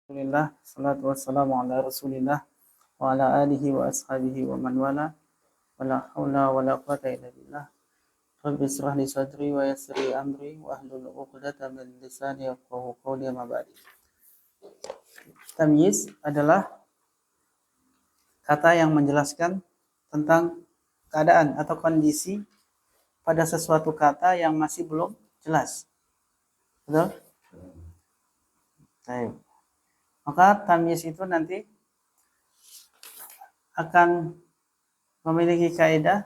Alhamdulillah, salatu wassalamu ala rasulillah wa ala alihi wa ashabihi wa man wala wa la hawla wa la quwata illa billah. Rabbi israh li sadri wa yassir li amri wa ahlul 'uqdatam min lisani yafqahu qawli ma ba'd. Tamyiz adalah kata yang menjelaskan tentang keadaan atau kondisi pada sesuatu kata yang masih belum jelas. Betul? Baik. Maka tamyiz itu nanti akan memiliki kaidah,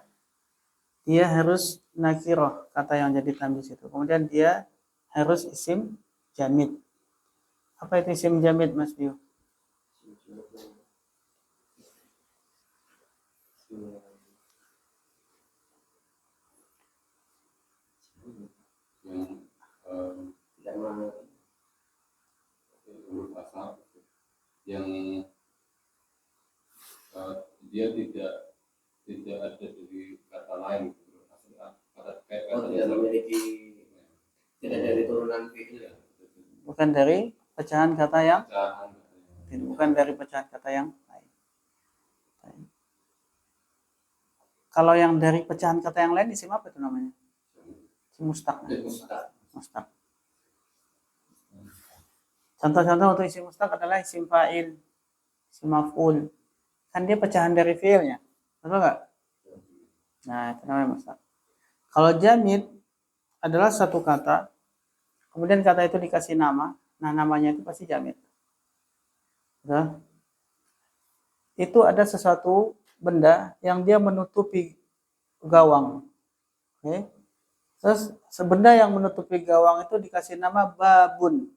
dia harus nakiroh kata yang jadi tamyiz itu. Kemudian dia harus isim jamid. Apa itu isim jamid, Mas Biu? Yang dia tidak ada dari kata lain, tidak memiliki, tidak dari turunan fi'il, bukan dari pecahan kata yang bukan dari pecahan kata yang lain. Kalau yang dari pecahan kata yang lain isim apa itu namanya? Isim mustaq. Mustaq. Contoh-contoh untuk isim mustaq adalah isim fa'il, isim maf'ul. Kan dia pecahan dari fi'ilnya. Betul enggak? Nah, itu namanya mustaq. Kalau jamid adalah satu kata, kemudian kata itu dikasih nama, nah namanya itu pasti jamid. Betul? Itu ada sesuatu benda yang dia menutupi gawang. Oke. Terus benda yang menutupi gawang itu dikasih nama babun.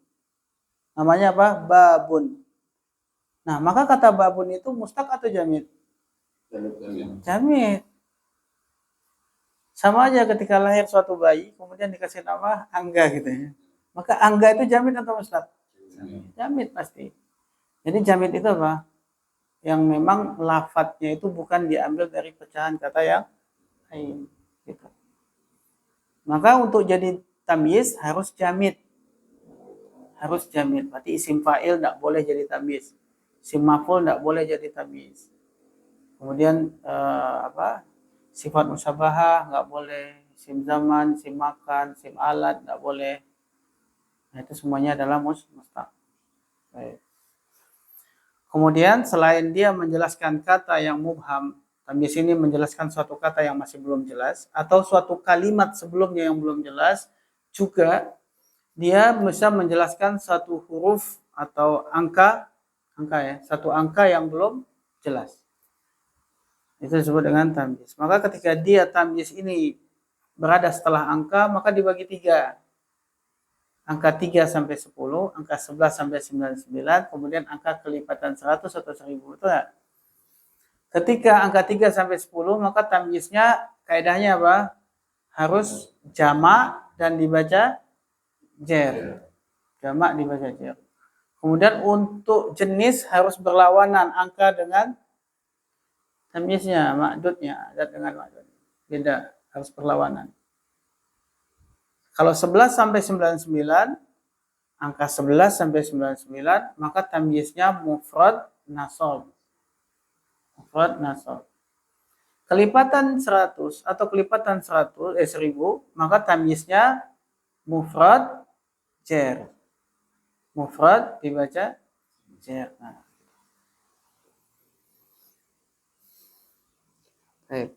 Namanya apa? Babun. Nah, maka kata babun itu mustaq atau jamid? Jamid. Sama aja ketika lahir suatu bayi, kemudian dikasih nama Angga gitu ya. Maka Angga itu jamid atau mustaq? Jamid pasti. Jadi jamid itu apa? Yang memang lafadznya itu bukan diambil dari pecahan kata yang lain. Gitu. Maka untuk jadi tamyiz harus jamid. Harus jamid. Berarti isim fa'il tidak boleh jadi tamyiz. Isim maf'ul tidak boleh jadi tamyiz. Kemudian sifat musyabahah nggak boleh, isim zaman, isim makan, isim alat nggak boleh. Nah, itu semuanya adalah mustaq. Kemudian selain dia menjelaskan kata yang mubham, tamyiz ini menjelaskan suatu kata yang masih belum jelas atau suatu kalimat sebelumnya yang belum jelas, juga dia bisa menjelaskan satu huruf atau angka ya, satu angka yang belum jelas. Itu disebut dengan tamyiz. Maka ketika dia tamyiz ini berada setelah angka, maka dibagi 3. Angka 3 sampai 10, angka 11 sampai 99, kemudian angka kelipatan 100 atau 1000. Itu enggak? Ketika angka 3 sampai 10, maka tamyiznya kaidahnya apa? Harus jamak dan dibaca jer. Jamak dibaca jer. Kemudian untuk jenis harus berlawanan angka dengan tamyiznya, ma'dudnya, adat dengan ma'dud. Beda, harus berlawanan. Kalau 11 sampai 99, angka 11 sampai 99, maka tamyiznya mufrad nasab. Mufrad nasab. Kelipatan 100 atau kelipatan 1000, maka tamyiznya mufrad jer. Mufrad dibaca jer. Nah. Baik.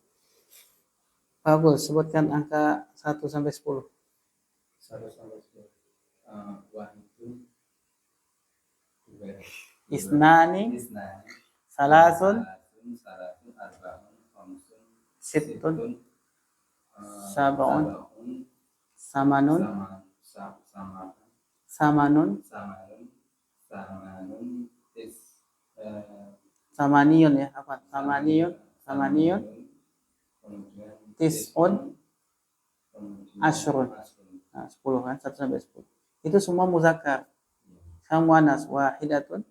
Bagus, sebutkan angka 1 sampai 10. 1 sampai 10. Wahidun, Isnani, salasun, arba'un, khamsun, sittun, sab'un, samanun, samanun, samaniyun ya, apa? Samaniyun, tis'un, ashrun. Nah, 10 kan, 1 sampai 10. Itu semua muzakkar. Sama muannas, wahidatun,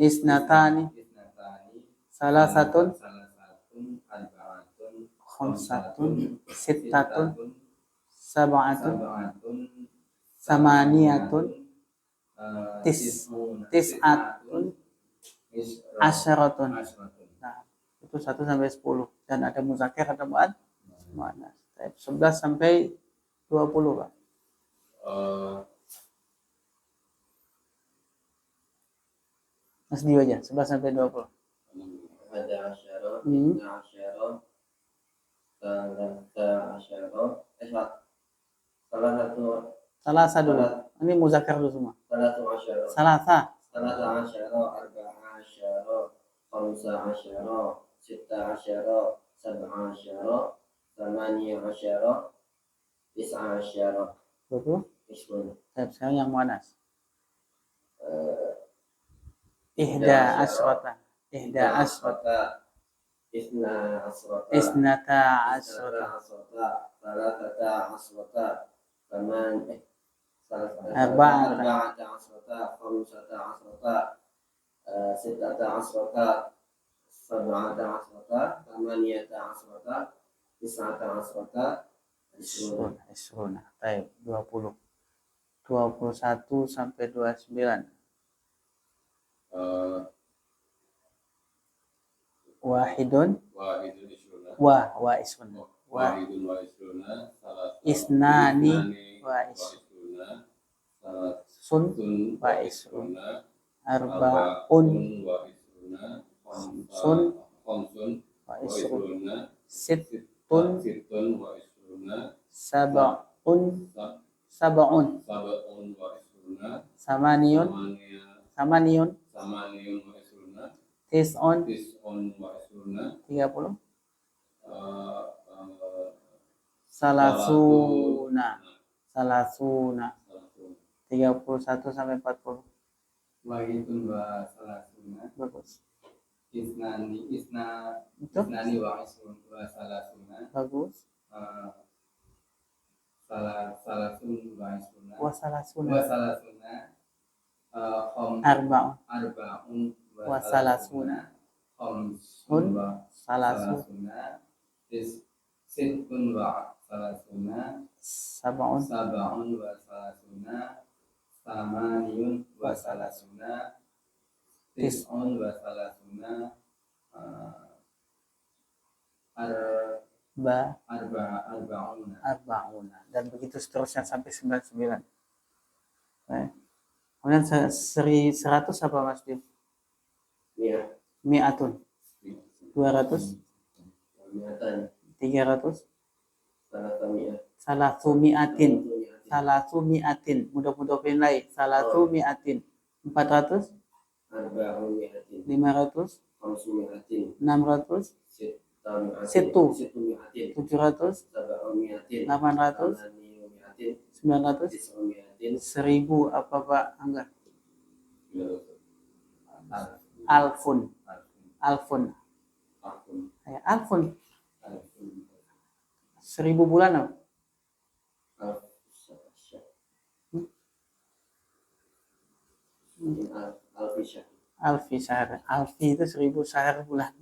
isnatani, salasatun, khamsatun, sittatun, sab'atun, samaniyatun, tis'atun asyaratun. Nah, itu 1 sampai 10 dan ada muzakkar ada muannas. 11 sampai 20, Pak. Mas Dio aja 11 sampai 20. Ada asyara, Hmm. isna asyara, salasa asyara, Salah satu. Ini muzakkar dulu semua. salatu asyara, Salasa. salasa asyara, arba'a asyara, khamsa asyara, sitta asyara, sab'a asyara, thamaniya asyara, tis'a asyara, Betul. ismun. Sekarang yang muannas. Ihda asrata. Ihda asrata. Isna asrata, Isnata asrata, asrata. salatata asrata, Arba'ata. arba'ata asrata, khamsata asrata, sittata asrata, sab'ata asrata, thamaniyata asrata, tis'ata asrata, Isruna. Baik, 20. 21 sampai 29. Wahidun isruna. wa isruna. Wahidun wa isruna. Isnani wa isruna. sun Sun wa isruna. Arba'un wa isruna. sun Khamsun wa wa isruna. isruna. Sittun Sittun wa isruna. sab'un Sab'un wa isruna. samaniyun Samaniyun wa isruna. tis'un Tis'un wa isruna. 30 salasuna 31 sampai 40. Wahidun wa salasuna, Bagus. isnani Itu wa isrun wa salasuna, bagus. salasun wa isruna, Wasalasuna arba'un arba'un wa salasuna, khamsun wa salasun salasuna, sittun wa salasuna, sab'un sab'un wa salasuna, thamaniyun wa salasuna, tis'un wa salasuna, arba'una. dan begitu seterusnya sampai 99. Baik. Kemudian 100 apa Mas Dim? Mi'atun 200 300 salatu mi'atin mudah-mudahan penilai salatu mi'atin 400 500 600 situ 700 800 900 1000 apa Pak Angga? Alfun ya, alfun 1000 bulan apa? Alfi syahr. Alfi itu 1000 syahr bulan.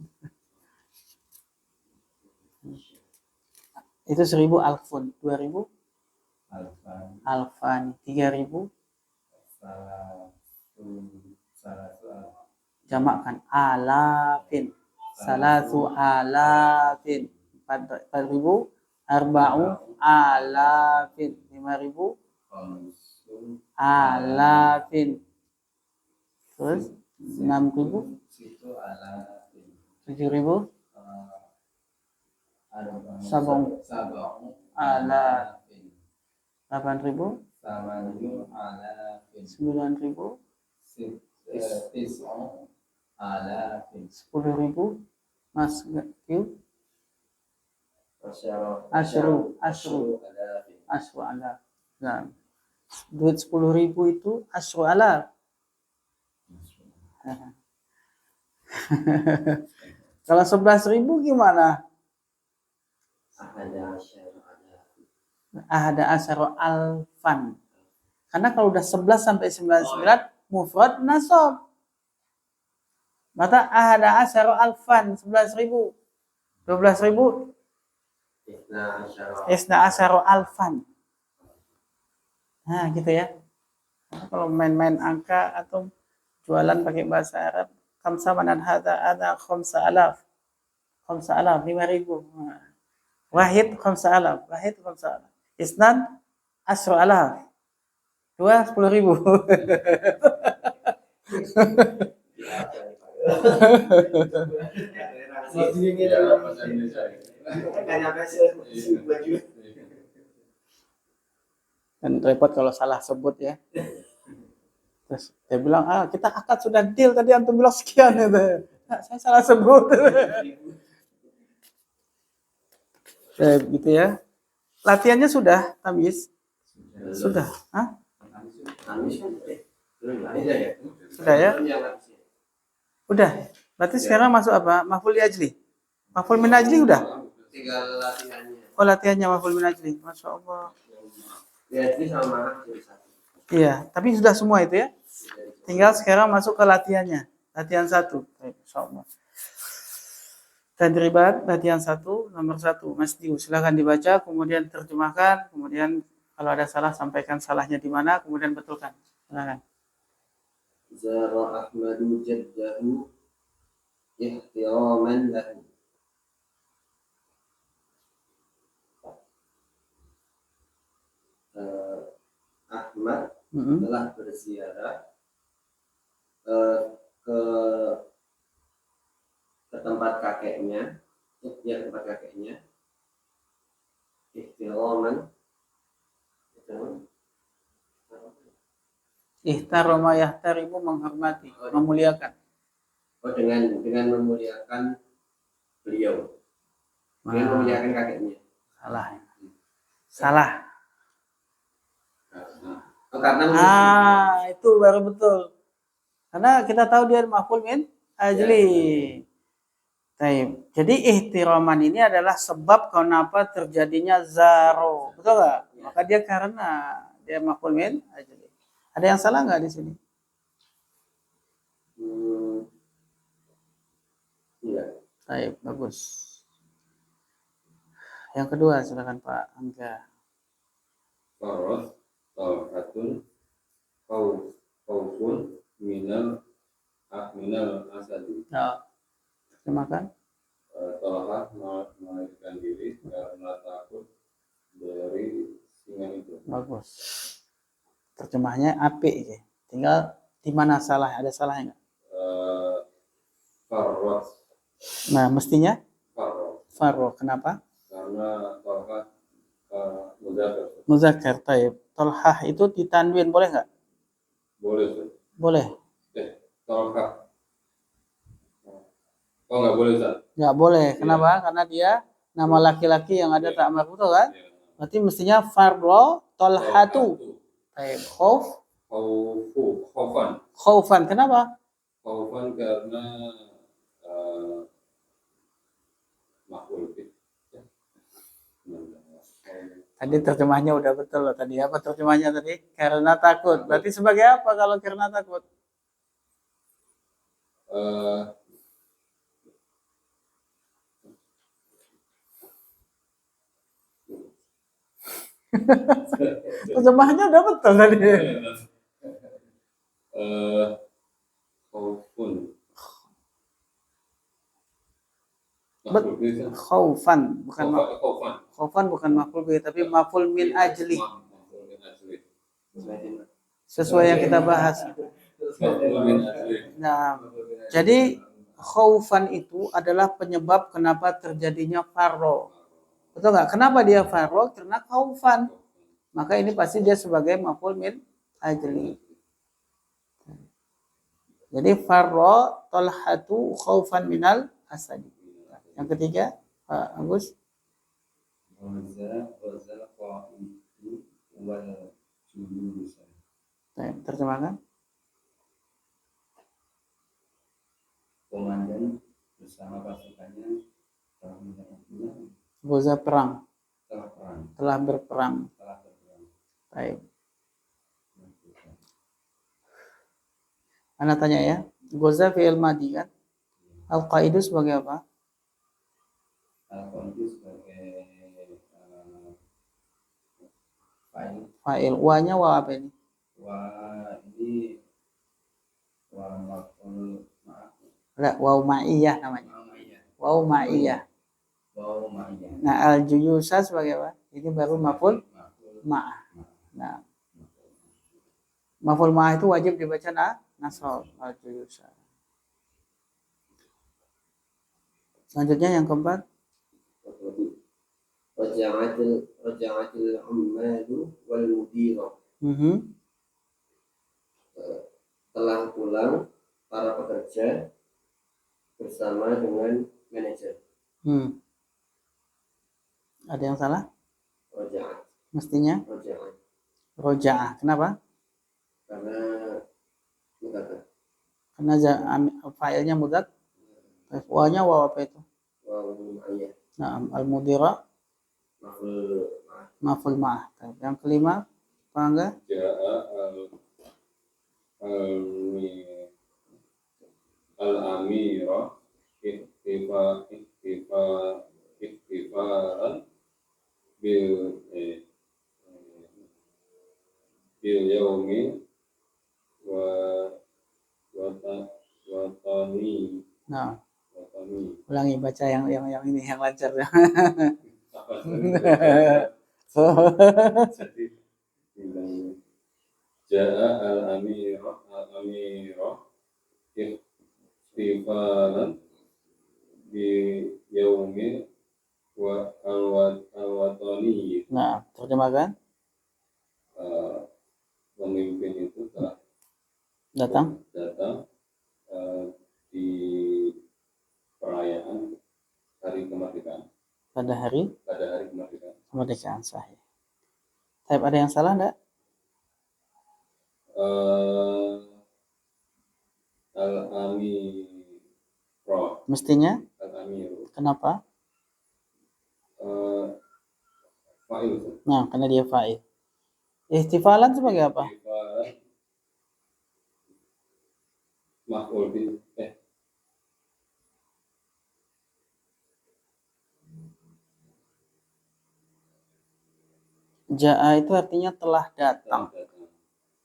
Itu 1000 alfun. 2000 alfan. 3000 jamakkan alafin. Salasu alafin. 4000 arba'u alafin. 5000 alafin. Terus 6000 7000 sab'un alafin. 8000 9000 10.000 Mas Q Asyru alaf. Nah, duit 10.000 itu asyru alaf. Kalau 11.000 gimana? Ahada asyara alfan. Karena kalau udah 11 sampai 99 mufrad nasab. Maka ahada asyara alfan 11.000. 12.000 isna asyara alfan. Nah, gitu ya. Kalau main-main angka atau jualan pakai bahasa Arab, khamsa manan hadza ada khamsa alaf. Khamsa alaf 5.000. Wahid khamsa alaf, wahid khamsa alaf. Isnan asru alaf. 2 10.000. Ya, bahasa Indonesia. Dan repot kalau salah sebut ya. Terus dia bilang, kita akad sudah deal tadi antum bilang sekian gitu. Nah, saya salah sebut. Gitu ya. Latihannya sudah, Tamis? Sudah. Hah? Sudah ya? Udah. Berarti sekarang masuk apa? Maf'ul li ajli. Maf'ul min ajli udah? Tinggal latihannya. Oh, latihannya maf'ul min ajli. Masya Allah. Lihatnya sama jadi satu. Iya, tapi sudah semua itu ya. Tinggal sekarang masuk ke latihannya. Latihan 1. Masya Allah. Tadribat latihan 1 nomor 1. Mas Diu, silakan dibaca, kemudian terjemahkan, kemudian kalau ada salah sampaikan salahnya di mana, kemudian betulkan. Silakan. Zara Ahmadu jaddahu ihtiraman lahu. Ahmad telah berziarah ke tempat kakeknya, tempat kakeknya, ihtiraman, Ihtarama yahtarimu menghormati, memuliakan. dengan memuliakan beliau, dengan memuliakan kakeknya. Salah. Karena itu baru betul. Karena kita tahu dia maf'ul min ajli. Taib. Jadi ihtiraman ini adalah sebab kenapa terjadinya zaro. Betul nggak? Maka dia karena dia maf'ul min ajli. Ada yang salah nggak di sini? Iya. Taib, bagus. Yang kedua silakan Pak Angga. Faros, talhatun, khaufun, minal asadi. Ya, terjemahkan. Talha melarikan diri karena takut dari singa itu. Bagus. Terjemahnya apik ya. Tinggal di mana salah, ada salahnya nggak? Faros. Nah, mestinya Faros. Faro. Kenapa? Karena Talha muzakkar. Muzakkar. Taib. Tolhah itu ditanwin boleh nggak? Boleh, Ustaz. Boleh. Talha. Oh, nggak boleh, Ustaz. Nggak boleh. Kenapa? Karena dia nama laki-laki yang ada tak betul kan? Berarti mestinya Farro Tolhatu. Taib. Khaufan. Khaufan. Kenapa? Khaufan karena makhluk. Tadi terjemahnya udah betul loh. Tadi apa terjemahnya tadi? Karena takut. Berarti sebagai apa kalau karena takut? Terjemahnya udah betul tadi. Khaufun. Khaufan bukan Khaufan. Khaufan bukan maf'ul bih tapi maf'ul min ajli. Sesuai yang kita bahas. Nah, jadi khaufan itu adalah penyebab kenapa terjadinya farro. Betul nggak? Kenapa dia farro? Karena khaufan. Maka ini pasti dia sebagai maf'ul min ajli. Jadi farro tolhatu khaufan minal asadi. Yang ketiga, Pak Agus. Terjemahkan. Komandan bersama pasukannya telah menyerang. Goza perang. Telah berperang. Baik. Anda tanya ya. Goza fi'il madi kan? Al-qaidu sebagai apa? Al-qaidu sebagai fa'il. Fa'il. Wa-nya wa apa ini? ini wa maf'ul ma'ah. Enggak, waw ma'iyah namanya. Waw ma'iyah. Waw ma'iyah. Nah, al juyusa sebagai apa? Ini baru maf'ul ma'ah. Nah, maf'ul ma'ah itu wajib dibaca nasab al juyusa. Selanjutnya yang keempat, Raja'atil ummalu wal mudira. Telah pulang para pekerja bersama dengan manajer. Ada yang salah? Raja'at. Mestinya Raja'at. roja'ah. Kenapa? Karena mudzakkar. Karena failnya mudzakkar. Wawnya waw apa itu? Waw ma'iyah. Nah, al mudira Maf'ul ma'ah. maf'ul ma'ah. Yang kelima, apa enggak? Ja'a al-amira iktifaran bil yaumi wa watani. Nah, Watani. ulangi baca yang ini yang lancar. Apa jadi bilang ja'a al-amira iktifaran bi yaumi wa al-watani. Nah, terjemahkan. Pemimpin itu telah Datang di perayaan hari kemerdekaan. pada hari Kemerdekaan sahih. Tapi ada yang salah enggak? Al-amiro. Mestinya. Al-amiro. Kenapa? Fa'il. Nah, karena dia fa'il. Ihtifalan sebagai apa? Ihtifalan maf'ul bih. Ja'a itu artinya telah datang.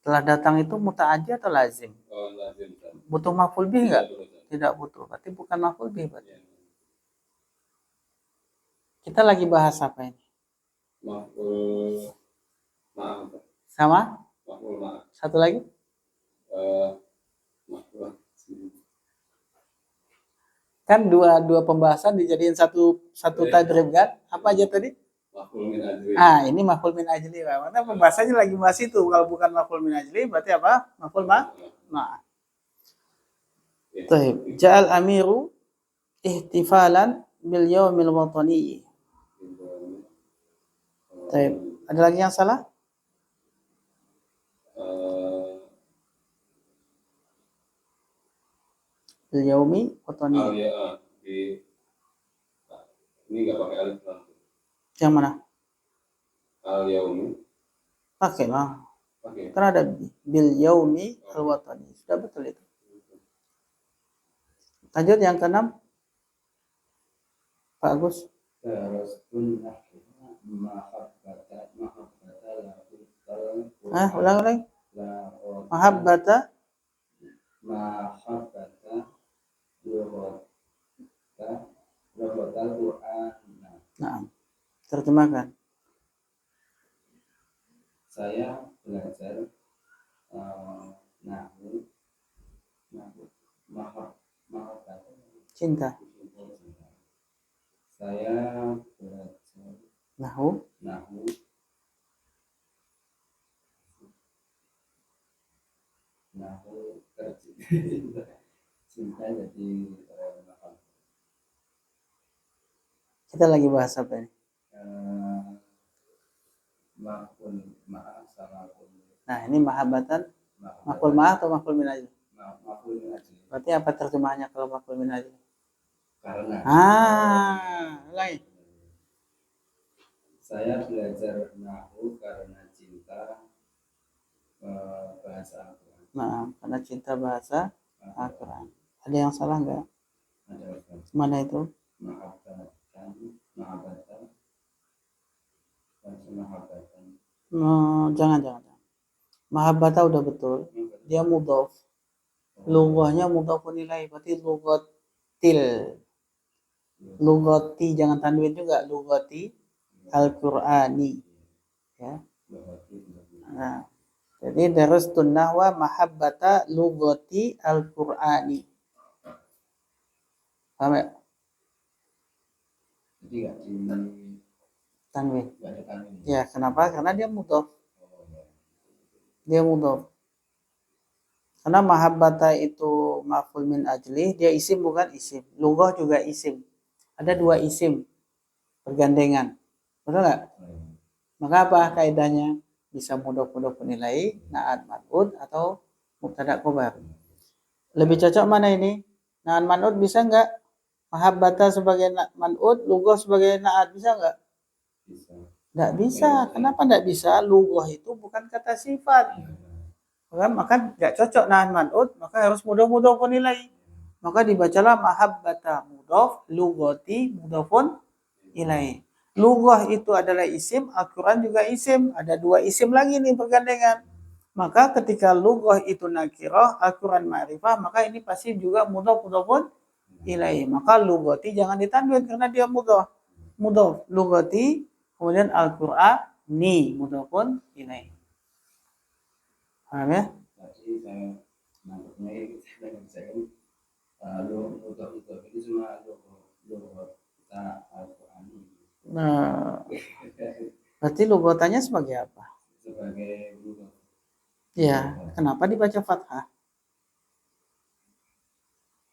Telah datang itu muta'addi atau lazim? Oh, lazim. Butuh maf'ul bih enggak? Tidak butuh. Berarti bukan maf'ul bih berarti. Kita lagi bahas apa ini? Maf'ul ma'ah. Sama? Maf'ul ma'ah. Satu lagi? Maf'ul. Kan dua pembahasan dijadiin satu tadrib kan? Apa aja tadi? Maf'ul min ajli. Ini maf'ul min ajli. Karena pembahasannya lagi bahas itu. Kalau bukan maf'ul min ajli berarti apa? Maf'ul ma'ah. Baik. Ja'al amiru ihtifalan bil yaumil watani. Baik. Ada lagi yang salah? Bil yaumi watani. Ini enggak pakai alif lam. Yang mana? Al-yaumi. Pakai lah. Pakai. Kan ada bil yaumi al watani. Sudah betul itu. Lanjut yang keenam. Pak Agus. Ulang. Mahabbata Nah, terjemahkan. Saya belajar nahwu Cinta. Saya belajar Nahwu cinta jadi kita lagi bahas apa ini? Nah, ini mahabbatan maf'ul ma'ah atau maf'ul min ajli? Berarti apa terjemahannya kalau maf'ul min ajli? Karena. Lagi. Saya belajar nahwu karena cinta bahasa Al-Quran. Nah, karena cinta bahasa Al-Quran. Ada yang salah enggak? Ada. Mana itu? Mahabbatan. Jangan. Mahabbata udah betul. Dia mudhof. Lughahnya mudhofun ilaih, berarti lughatil. Lughati jangan tanwin juga, lughati Al-Qur'ani. Ya. Nah, jadi darastun nahwa mahabbata lughati Al-Qur'ani. Paham ya? Jadi nggak di Tanwin. nggak ada tanwin. Ya, kenapa? Karena dia mudhof. Oh, ya. Dia mudhof. Karena mahabbata itu maf'ul min ajli, dia isim bukan isim. Lughah juga isim. Ada dua isim bergandengan. Betul nggak? Maka apa kaidahnya? Bisa mudhof nilai, na'at man'ud atau mubtada khobar. Lebih cocok mana ini? Na'at man'ud bisa nggak? Mahabbata sebagai man'ud, lughah sebagai na'at bisa nggak? Bisa. Nggak bisa. Kenapa nggak bisa? Lughah itu bukan kata sifat. Maka nggak cocok nahan man'ud, maka harus mudhof nilai. Maka dibacalah mahabbata mudhof, lughati mudhofun ilai. Lughah itu adalah isim, Al-Quran juga isim. Ada dua isim lagi nih bergandengan. Maka ketika lughah itu nakirah, Al-Quran ma'rifah, maka ini pasti juga mudhofun ilai. Maka lughati jangan ditanwin karena dia mudhof. Mudhof, lughati, kemudian Al-Qur'ani mudhofun ilai. Paham ya? Tadi saya nangkepnya ini saya lo untuk itu cuma lo kita Al-Quran Nah, berarti lughatannya sebagai apa? sebagai buku. Ya, kenapa dibaca fathah?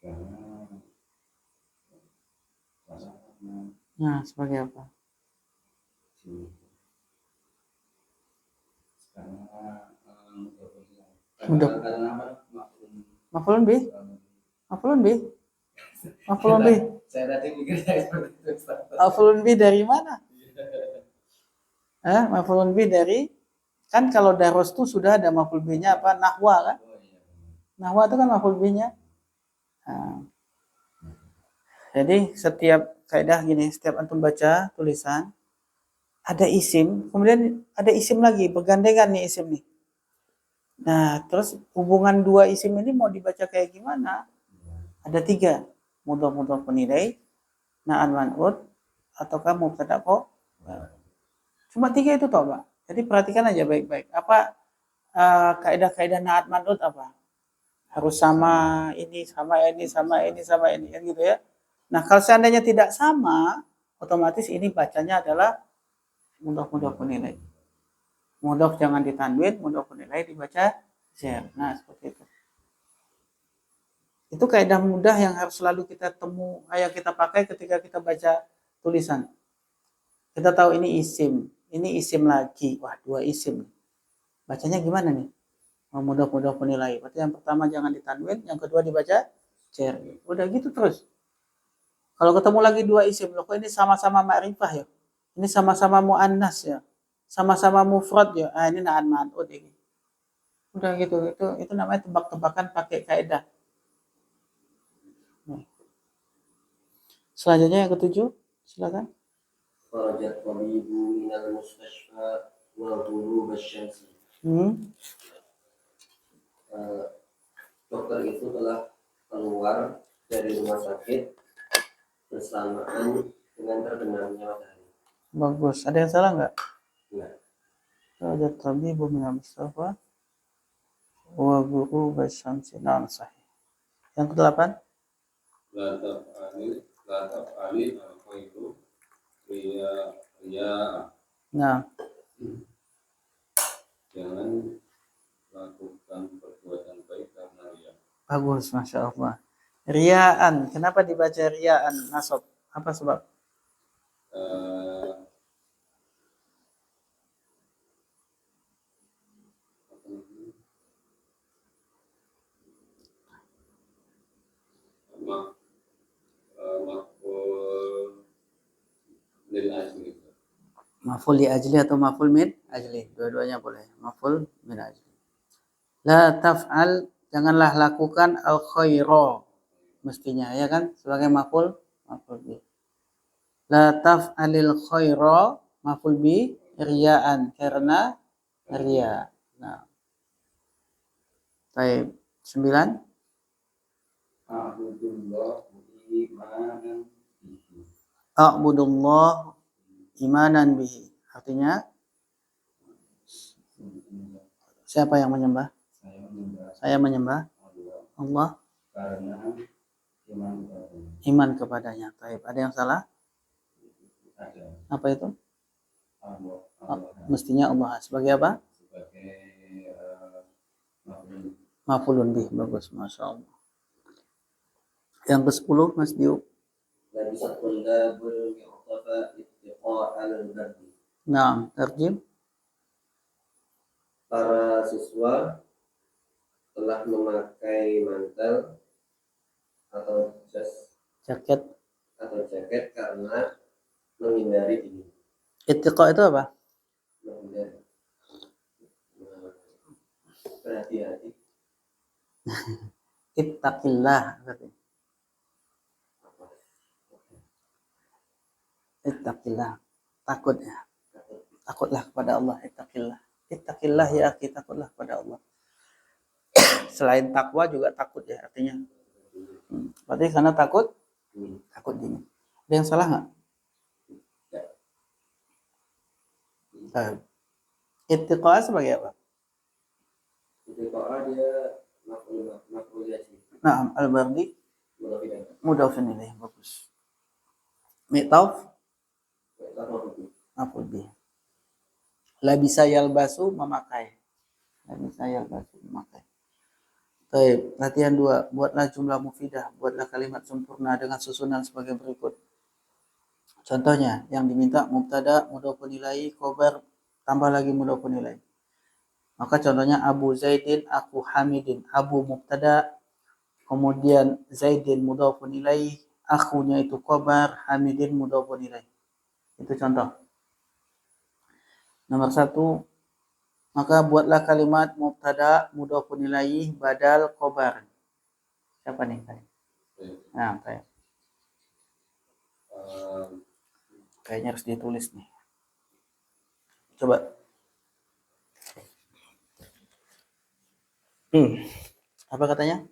Karena Nah, sebagai apa? Mudah. karena apa? Maf'ulun bih? Maf'ulun bih? Maf'ulun bih? Saya tadi mikir saya seperti itu. Maf'ulun bih dari mana? Maf'ulun bih dari, kan kalau daros itu sudah ada maf'ul bihnya apa? Nahwa kan? Nahwa itu kan maf'ul bihnya. Nah, jadi setiap kaidah gini, setiap antum baca tulisan ada isim, kemudian ada isim lagi, bergandengan nih isim nih. Nah, terus hubungan dua isim ini mau dibaca kayak gimana? Ada tiga, mudhof penilai, na'an man'ud, ataukah mubtada kok. Cuma tiga itu toh, Pak. Jadi perhatikan aja baik-baik. Apa kaidah-kaidah na'at man'ud apa? Harus sama ini, sama ini, sama ini, sama ini, kan gitu ya. Nah, kalau seandainya tidak sama, otomatis ini bacanya adalah mudhof penilai. Mudhof jangan ditanwin, mudhof penilai dibaca zer. Nah, seperti itu. Itu kaidah mudah yang harus selalu kita yang kita pakai ketika kita baca tulisan. Kita tahu ini isim lagi. Wah, dua isim. Bacanya gimana nih? Mudhof penilai. Berarti yang pertama jangan ditanwin, yang kedua dibaca zer. Udah gitu terus. Kalau ketemu lagi dua isim, loh kok ini sama-sama ma'rifah ya? Ini sama-sama mu'annas ya? Sama-sama mufrad ya? Ini na'an man'ud ini. Udah gitu, itu namanya tebak-tebakan pakai kaidah. Selanjutnya yang ketujuh, silakan. Kharajat tabibu minal mustashfa wa ghurub asy-syamsi. Dokter itu telah keluar dari rumah sakit bersamaan dengan terbenamnya matahari. Bagus. Ada yang salah nggak? Enggak. Kharajat tabibu minal mustashfa wa ghurub asy-syamsi. Nah, sahih. Yang kedelapan. La taf'ali al-khairu riya. Nah, Jangan lakukan perbuatan baik karena riya. bagus, masya Allah. Riaan, kenapa dibaca riaan? Nasab, apa sebab? Maf'ul lil ajli. Maf'ul li ajli atau maf'ul min ajli, dua-duanya boleh. Maf'ul min ajli. La taf'al, janganlah lakukan al khaira, mestinya ya kan sebagai maf'ul bi. La taf'alil khaira maf'ul bi riaan, karena riya. Nah, Baik. 9. A'budullah imanan bihi. A'budullah imanan bihi. Artinya siapa yang menyembah? Saya menyembah Saya menyembah Allah Allah, karena iman kepadanya. iman kepadanya. Baik. Ada yang salah? Ada Apa itu? Allah, Mestinya Allah. Sebagai apa? sebagai makhluk. Maf'ulun bih. Bagus. Masya Allah. Yang ke-10 Mas Diu. Labisa tullabul mu'tafa ittiqa'al al-bardi. Nah, terjem. Para siswa telah memakai mantel atau jas Jaket. atau jaket karena menghindari dingin. Ittiqa itu apa? Menghindari. Berhati-hati. Ittaqillah. Ittaqillah. Takut ya. Takutlah kepada Allah. Ittaqillah. Ittaqillah ya akhi. Takutlah kepada Allah. Selain takwa juga takut ya artinya. Berarti karena takut dingin. Ada yang salah nggak? Ittiqa sebagai apa? Ittiqa'ah dia maf'ul yasir. Nah, al-bardi Mudafikan. mudhafun ilaih. Bagus. Mi'taf maf'ul bih. Labisa yalbasu memakai. Labisa yalbasu memakai. Baik, latihan 2. Buatlah jumlah mufidah, buatlah kalimat sempurna dengan susunan sebagai berikut. Contohnya, yang diminta mubtada, mudhofun ilaih, khobar, tambah lagi mudhofun ilaih. Maka contohnya Abu Zaidin, aku Hamidin. Abu mubtada, kemudian Zaidin mudhofun ilaih, akunya itu khobar, Hamidin mudhofun ilaih. Itu contoh. Nomor 1, maka buatlah kalimat mubtada, mudhofun ilaih, badal, khobar. Siapa nih? Nah, kayaknya harus ditulis nih. Coba. Apa katanya?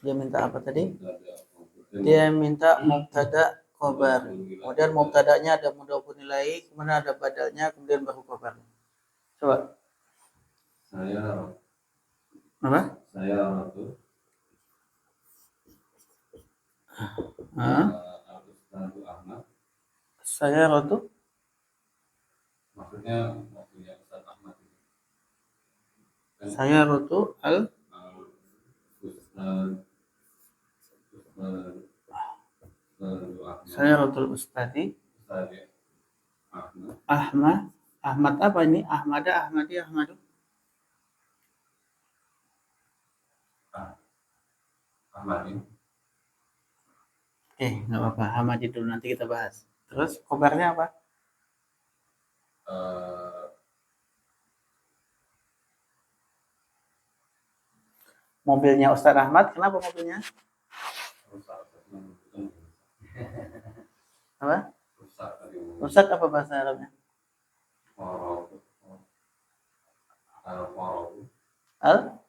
Dia minta apa tadi? Dia minta mubtada khobar. Kemudian mubtadanya ada mudhofun ilaih, kemudian ada badalnya, kemudian baru khobar. Coba. Saya Apa? Ratu. Al-Ustadz Ahmad. Saya Ratu. Maksudnya Ustadz Ahmad. Saya Ratu Saya Ratul Ustadi Ahmad. Ahmad apa ini? Ahmada, Ahmadi, Ahmadu. Ahmadi. Nggak apa-apa. Ahmadi dulu, nanti kita bahas. Terus khobarnya apa? Mobilnya Ustadz Ahmad. Kenapa mobilnya? Apa? Rusak apa bahasa Arabnya? Al?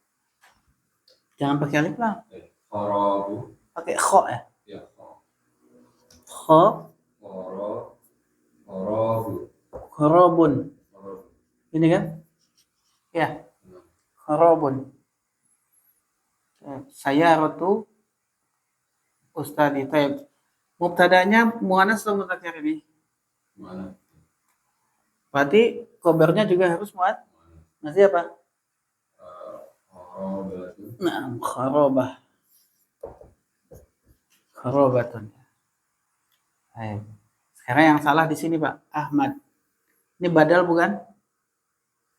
Jangan pakai alif lah. Pakai kho ya? Kho. Khorobun. Ini kan? Ya. Khorobun. Saya Ratu Ustadi. Mubtadanya muannas atau mudzakkar ini? Mana? Berarti khobarnya juga harus muat. Masih apa? Nah, kharobah. Kharobatun. Baik. Sekarang yang salah di sini, Pak. Ahmad. Ini badal bukan?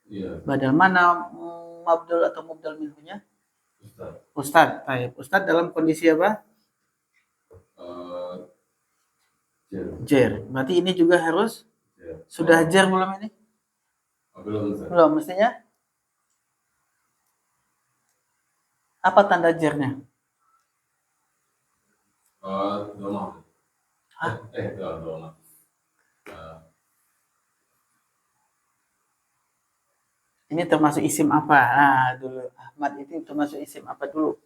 Iya. Badal mana mabdul atau mubdal minhunya? Ustad. Baik. Ustad dalam kondisi apa? Jer. Berarti ini juga harus sudah jer belum ini? Belum, mestinya. Apa tanda jernya? Doma. Doma. Ini termasuk isim apa? Nah, dulu Ahmad itu termasuk isim apa dulu?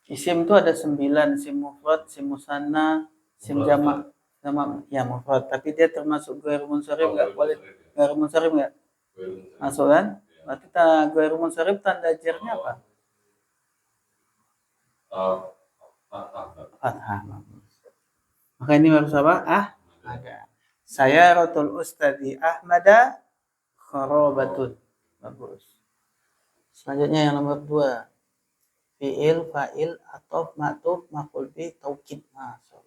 Isim itu ada 9, isim mufrad, isim musanna, isim Mufrad, jamak, sama ya mufrad. Tapi dia termasuk ghairu munsharif Oh, nggak? ghairu Boleh munsharif, ya. ghairu munsharif nggak? Ghairu munsharif. Masuk kan? Ya. Berarti ghairu munsharif tanda jernya apa? Fathah. Maka ini harus apa? Ada. Saya rotul ustadi Ahmada khorobatun. Bagus. Selanjutnya yang nomor 2. Fi'il, fa'il, atof, ma'tuf, maf'ul bih, taukid. Masuk.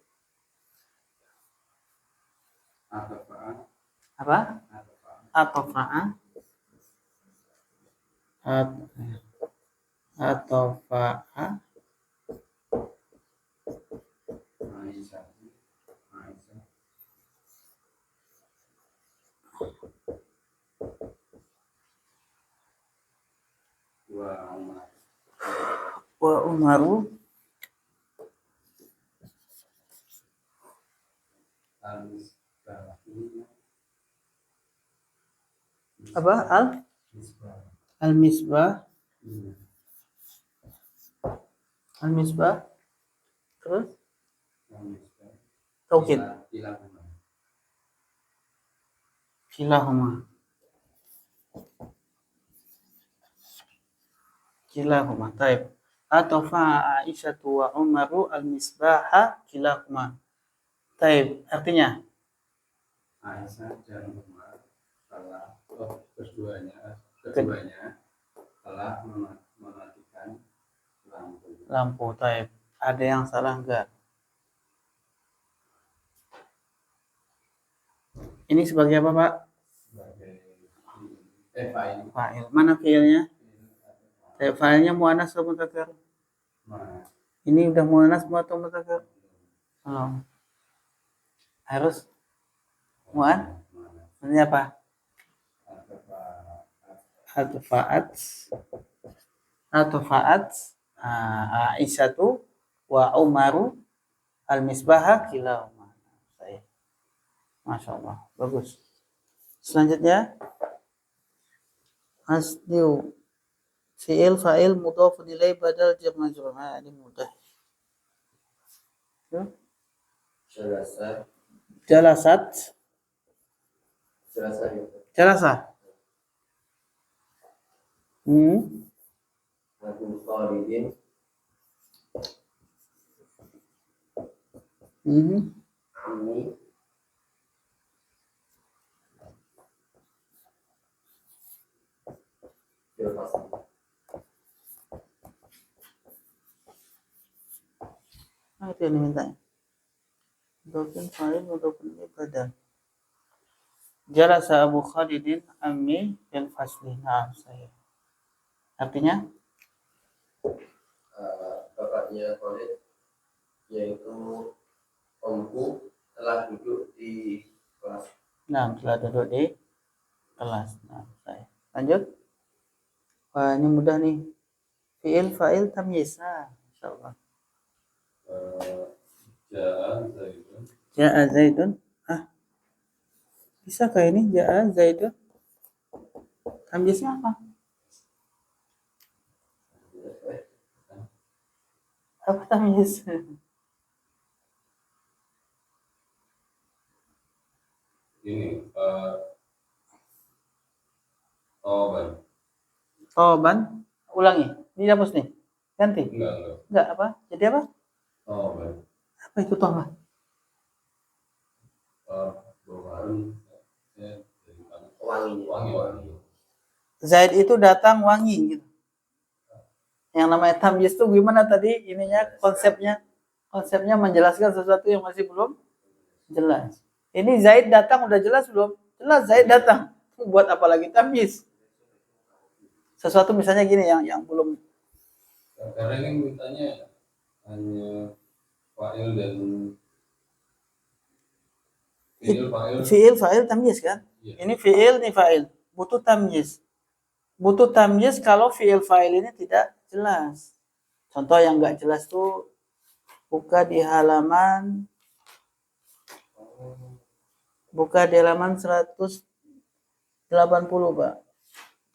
Apa? Atofa'a. Atofa'a. Wa Umaru. Apa? Al-Misbah. Al-Misbah. Terus? Taukid. Kilahuma. Kilahuma. Taib. Atofa'a Aisyatu wa Umaru al-Misbaha kilahuma. Taib. Artinya? Aisyah dan Umar keduanya telah mematikan Lampu. Taib. Ada yang salah enggak? Ini sebagai apa, Pak? sebagai Fa'il. Mana fi'ilnya? Fa'ilnya muannas atau mudzakkar? Ini udah muannas atau mudzakkar? Belum. Harus ini apa? Atfa'at Aisyatu wa Umaru al-Misbaha kilahuma. Masya Allah. Bagus. Selanjutnya asliu fi'il fa'il mudhaf ilaih badal jar majrur. Ini mudah. Jalasat. Jalasa. Ami Itu yang diminta. Mudhafun fa'il mudhafun ilaih badal. Jalasa Abu Khalidin ammi bil fasli. Nah, saya. Artinya? bapaknya Khalid yaitu omku telah duduk di kelas. Nah, telah duduk di kelas. Nah, saya. Lanjut. Wah, ini mudah nih. Fi'il fa'il tamyiz. Nah, insyaallah. Ja'a Zaidun. Bisa kayak ini Ja'a Zaidun? Tamyiznya apa? Apa tamyiz? ini Toban. Toban. Ulangi. Ini dihapus nih. Ganti. Enggak. Apa? Jadi apa? Toban. Apa itu toban? Wangi. Zaid itu datang wangi gitu. Yang namanya tamyiz itu gimana tadi ininya konsepnya? Konsepnya menjelaskan sesuatu yang masih belum jelas. Ini Zaid datang udah jelas belum? Jelas Zaid datang. Buat apa lagi tamyiz? Sesuatu misalnya gini yang belum. Karena ini mintanya hanya fa'il dan fi'il fa'il tamyiz kan? Iya. Ini fi'il, ini fa'il. Butuh tamyiz. Butuh tamyiz kalau fi'il fa'il ini tidak jelas. Contoh yang enggak jelas tuh buka di halaman 100 80, Pak.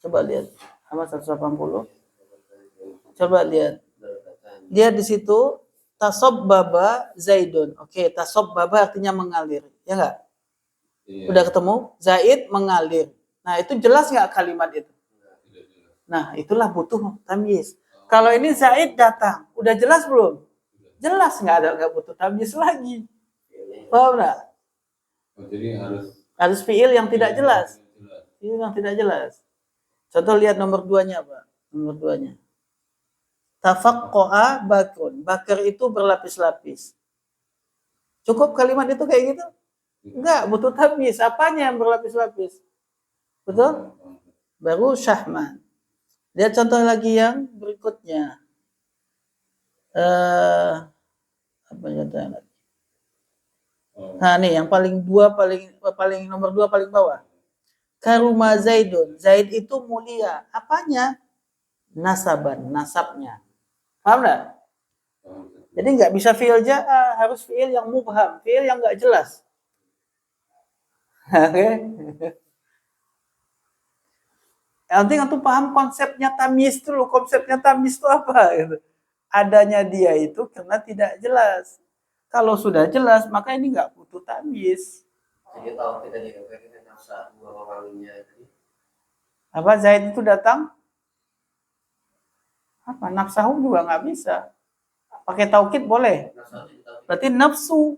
Coba lihat. Apa 180? Coba lihat. Lihat di situ tasobbaba Zaidun. Oke, tasobbaba artinya mengalir. Ya enggak? Iya. Udah ketemu? Zaid mengalir. Nah, itu jelas nggak kalimat itu? Tidak jelas. Nah, itulah butuh tamyiz. Kalau ini Zaid datang, udah jelas belum? Jelas, nggak butuh tamyiz lagi. Paham nggak? Oh, jadi Harus fiil yang tidak jelas. jelas. Fiil yang tidak jelas. Contoh lihat nomor 2-nya, Pak. Nomor 2-nya. Tafaqqa'a bakrun. Bakr itu berlapis-lapis. Cukup kalimat itu kayak gitu? Enggak, butuh tamyiz. Apanya yang berlapis-lapis? Betul? Baru syahman. Lihat contoh lagi yang berikutnya. Apa contohnya lagi? Oh, Nah, nih yang paling nomor 2 paling bawah. Karuma Zaidun. Zaid itu mulia. Apanya? Nasaban, nasabnya. Paham enggak? paham. Jadi nggak bisa fiil ja'a, harus fiil yang mubham, fiil yang nggak jelas. Oke. Yang penting antum paham konsepnya tamyiz dulu. Konsepnya tamyiz itu apa? Gitu. Adanya dia itu karena tidak jelas. Kalau sudah jelas, maka ini nggak butuh tamyiz. Jadi tahu kita dikatakan nafsa dua orangnya tadi. Apa Zaid itu datang? Apa nafsahu juga nggak bisa. Pakai taukid boleh. Nafsa itu tahu. Berarti nafsu,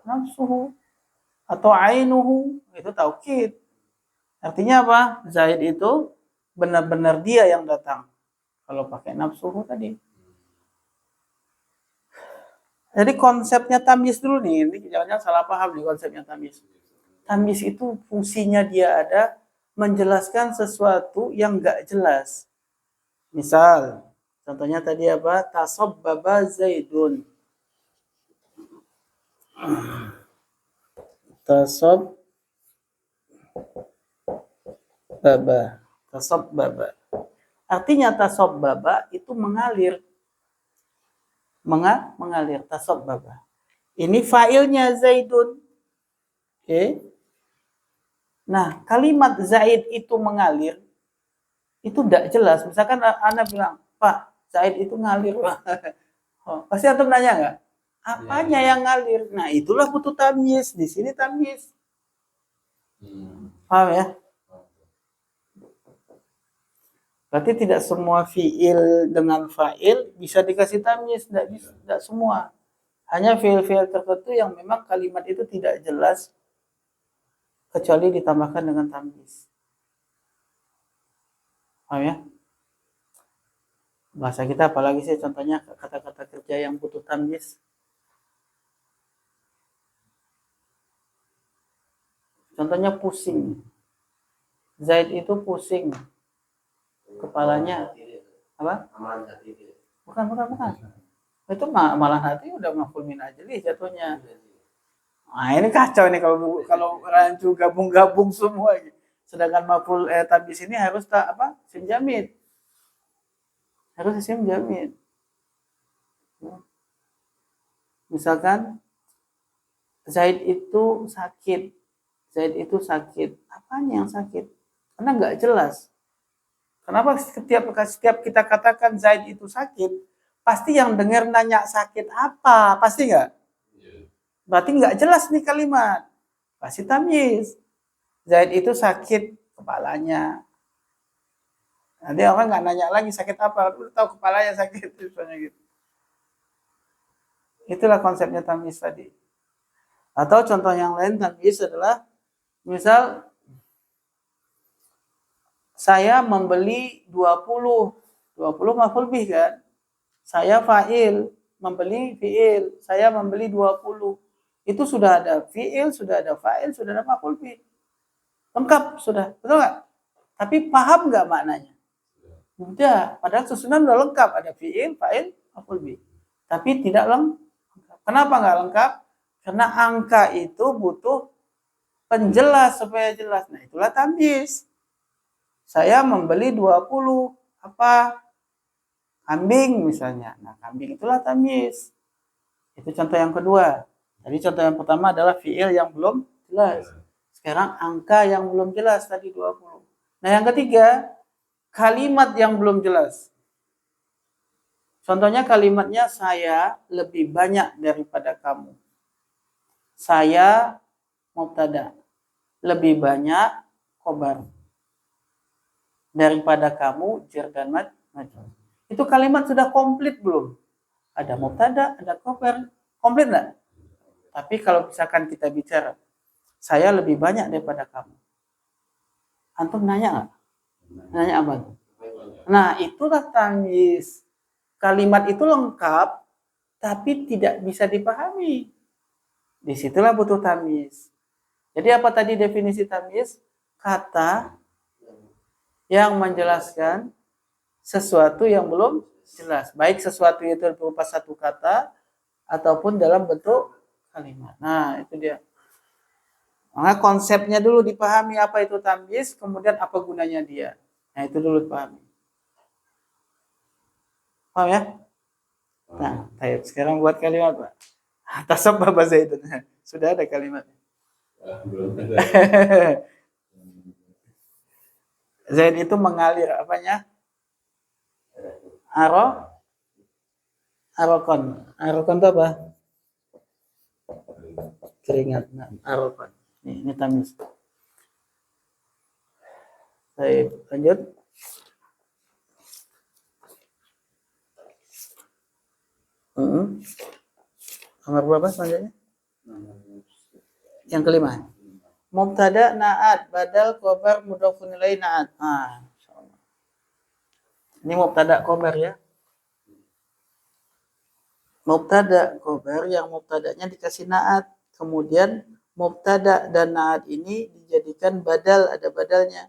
nafsuhu atau ainuhu itu taukid. Artinya apa? Zaid itu benar-benar dia yang datang. Kalau pakai nafsuhu tadi. Jadi konsepnya tamyiz dulu nih. Ini jangan-jangan salah paham nih konsepnya tamyiz. Tamyiz itu fungsinya dia ada menjelaskan sesuatu yang enggak jelas. Misal, contohnya tadi apa? Tasobbaba Zaidun. Tasobbaba. Artinya tasobbaba itu mengalir. Mengalir tasobbaba. Ini failnya Zaidun. Oke. Nah, kalimat Zaid itu mengalir itu tidak jelas. Misalkan Anda bilang, Pak, Zaid itu ngalir. Oh, pasti antum nanya nggak? Apanya yang ngalir? Nah, itulah butuh tamyiz. Di sini tamyiz. Paham ya? Berarti tidak semua fiil dengan fa'il bisa dikasih tamyiz, tidak semua. Hanya fiil-fiil tertentu yang memang kalimat itu tidak jelas kecuali ditambahkan dengan tamyiz. Paham ya? Bahasa kita apalagi sih contohnya kata-kata kerja yang butuh tamyiz. Contohnya pusing. Zaid itu pusing. Kepalanya apa? Bukan. Itu malah hati udah maf'ul min ajli jatuhnya. Nah, ini kacau nih kalau rancu gabung-gabung semua. Sedangkan maf'ul tamyiz ini harus sim jamid. Harus sim jamid. Misalkan Zaid itu sakit. Apanya yang sakit? Karena nggak jelas. Kenapa setiap kita katakan Zaid itu sakit, pasti yang dengar nanya sakit apa? Pasti nggak? Berarti nggak jelas nih kalimat. Kasih tamyiz. Zaid itu sakit kepalanya. Nanti orang nggak nanya lagi sakit apa, udah tahu kepalanya sakit, misalnya gitu. Itulah konsepnya tamyiz tadi. Atau contoh yang lain tamyiz adalah, misal saya membeli 20 maf'ul bih kan? Saya fa'il, membeli fi'il, saya membeli 20. Itu sudah ada fi'il, sudah ada fa'il, sudah ada maf'ul bih. Lengkap sudah, betul nggak? Tapi paham nggak maknanya? Udah, padahal susunan udah lengkap, ada fi'il, fa'il, maf'ul bih. Tapi tidak lengkap. Kenapa nggak lengkap? Karena angka itu butuh penjelas supaya jelas. Nah, itulah tamyiz. Saya membeli 20 kambing misalnya. Nah, kambing itulah tamyiz. Itu contoh yang kedua. Jadi contoh yang pertama adalah fi'il yang belum jelas. Sekarang angka yang belum jelas tadi 20. Nah, yang ketiga, kalimat yang belum jelas. Contohnya kalimatnya saya lebih banyak daripada kamu. Saya mubtada. Lebih banyak khobar. Daripada kamu jar dan majrur. Itu kalimat sudah komplit belum? Ada mubtada, ada khobar. Komplit enggak? Tapi kalau misalkan kita bicara saya lebih banyak daripada kamu. Antum nanya nggak? Nanya apa? Nah, itulah tamyiz. Kalimat itu lengkap, tapi tidak bisa dipahami. Disitulah butuh tamyiz. Jadi apa tadi definisi tamyiz? Kata yang menjelaskan sesuatu yang belum jelas. Baik sesuatu itu berupa satu kata, ataupun dalam bentuk kalimat. Nah, itu dia. Maka konsepnya dulu dipahami apa itu tamyiz, kemudian apa gunanya dia. Nah, itu dulu dipahami. Paham ya? Nah, sekarang buat kalimat, Pak. Tasab bahasa itu. Sudah ada kalimatnya. Belum ada. Zaid itu mengalir apanya? Arokon. Arokon itu apa? Keringat. Nah, arokon. Ini tamyiz. Baik, lanjut. Nomor berapa selanjutnya? Yang kelima. Mubtada na'at badal khobar mudhofun ilaih na'at. Insyaallah. Ini mubtada khobar ya. Mubtada khobar yang mubtadanya dikasih na'at. Kemudian mubtada dan na'at ini dijadikan badal, ada badalnya.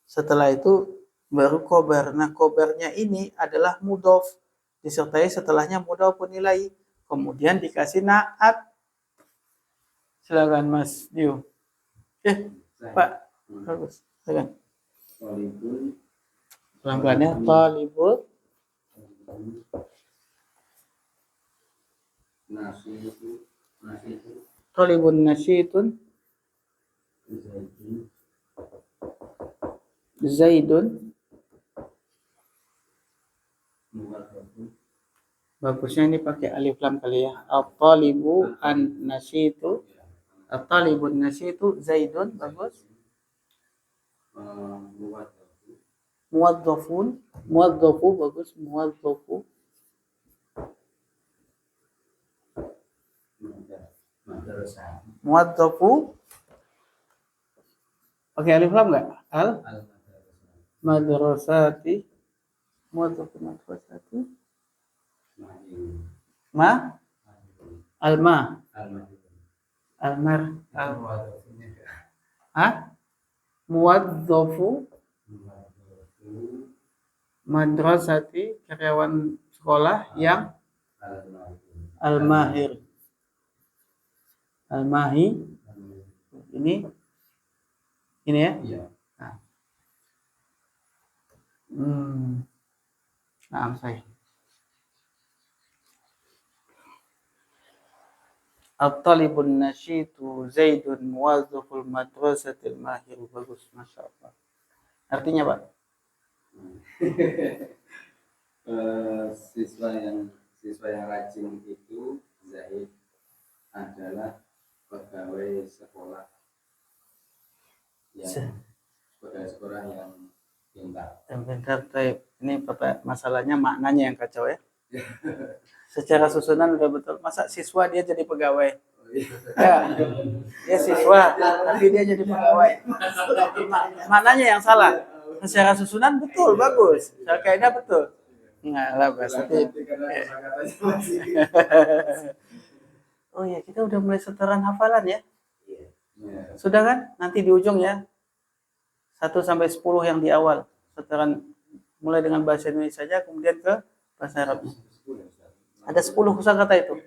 Setelah itu baru khobar. Nah, khobarnya ini adalah mudhof. Disertai setelahnya mudhofun ilaih. Kemudian dikasih na'at. Silakan Mas Dio. Pak, bagus. Silakan. Pelan-pelan ya. Talibul Talibun nasyitun Zaidun. Bagusnya ini pakai alif lam kali ya. At-talibu an-nasyitu. At-talibun nasyitu Zaidun. Bagus. Muwadzafun. Muwadzafu. Bagus. Muwadzafu. Muwadzafu. Pakai alif lam enggak? Madrasati. Muwadzafu madrasati. Alma. Muwadzafu madrasati, karyawan sekolah yang al-mahir. Al-mahi. Ini ya. Nah, saya. At-talibun nasyitu Zaidun muwazzaful madrasatil mahir. Bagus, Masya Allah. Artinya, Pak? Siswa yang rajin itu Zaid adalah pegawai sekolah yang pintar. Yang pintar. Ini masalahnya maknanya yang kacau ya. Secara susunan udah betul. Masa siswa dia jadi pegawai? Ya, dia siswa, tapi dia jadi pegawai. Maknanya yang salah. Secara susunan betul, bagus. Secara kaidah betul. Enggak lah, pasti. Oh ya, kita udah mulai setoran hafalan ya. Sudah kan? Nanti di ujung ya. 1 sampai 10 yang di awal. Setoran mulai dengan bahasa Indonesia saja, kemudian ke bahasa Arabnya. Ada 10 kosakata itu.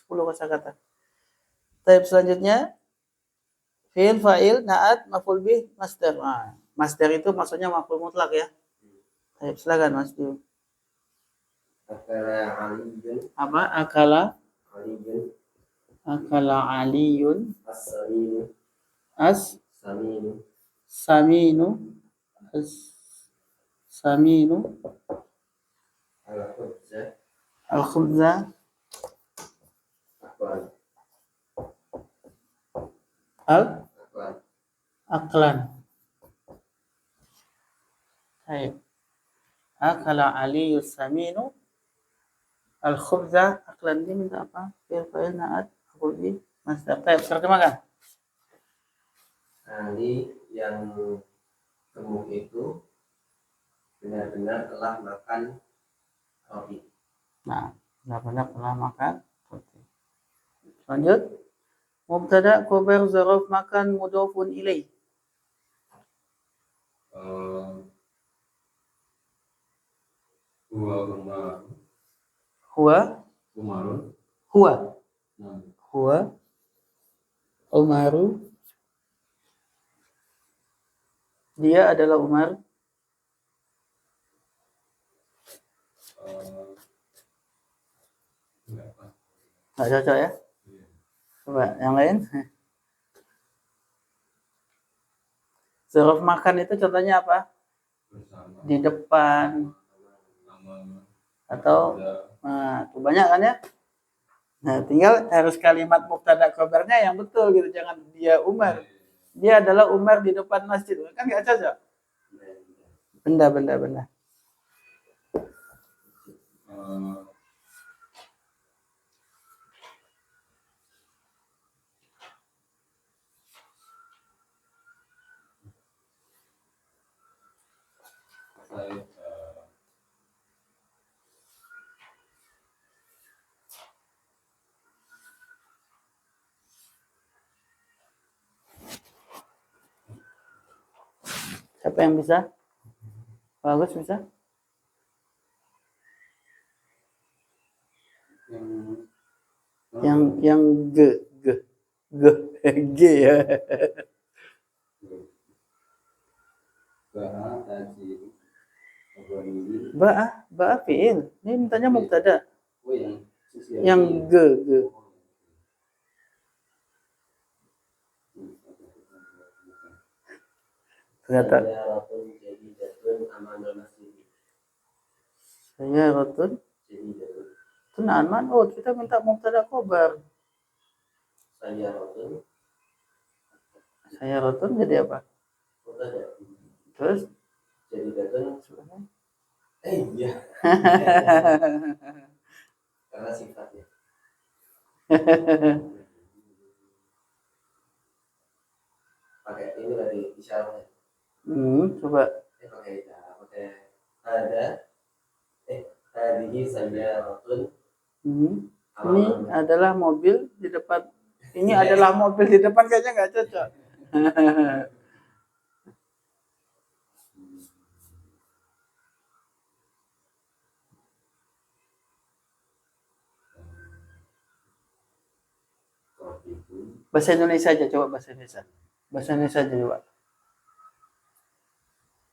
10 kosakata. Tahap selanjutnya fi'il, fa'il, na'at, maf'ul bih, masdar. Masdar itu maksudnya maf'ul mutlak ya. Tahap silakan Mas Dio. Apa? Akala Aliyun saminu, saminu, as saminu, al khubza, al khubza, aklan, al aklan, aklan. Baik. Akala Aliyus saminu al khubza aklan, ini minta apa? Fi'il fa'il naat aku di masdar. Baik, terjemahkan. Ali yang gemuk itu benar-benar telah makan roti. Nah, benar-benar telah makan roti. Lanjut. Mubtada khabar zaraf makan mudhafun ilaih. Huwa Umar. Huwa Umarun. huwa Nah, huwa Umaru. Dia adalah Umar. enggak apa. Nggak cocok ya? Coba yang lain. Zaraf makan itu contohnya apa? Bersama. Di depan Nama. atau Ada. nah, itu banyak kan ya? Nah, tinggal harus kalimat mubtada khabarnya yang betul gitu. Jangan dia Umar. Dia adalah Umar di depan masjid. Kan nggak cocok. Benda. Saya Siapa yang bisa? Bagus bisa? Yang G ya. Ba'a tadi Abani. Ba'a fi'il. Ini mintanya mubtada. Oh yang sisi Yang G. Ternyata Sayyaratun jadidatun amanal masjid. saya rotun. Jadidatun. Itu na'an. Oh, kita minta mubtada khabar. Sayyaratun. Saya rotun jadi apa? Mubtada. Terus? Jadidatun. Iya. Karena sifatnya. Pakai ini tadi isyaratnya. Coba. Pakai ada. Tadi sayyaratun. Ini adalah mobil di depan. Ini adalah mobil di depan, kayaknya nggak cocok. Bahasa Indonesia aja, coba bahasa Indonesia. Bahasa Indonesia aja coba.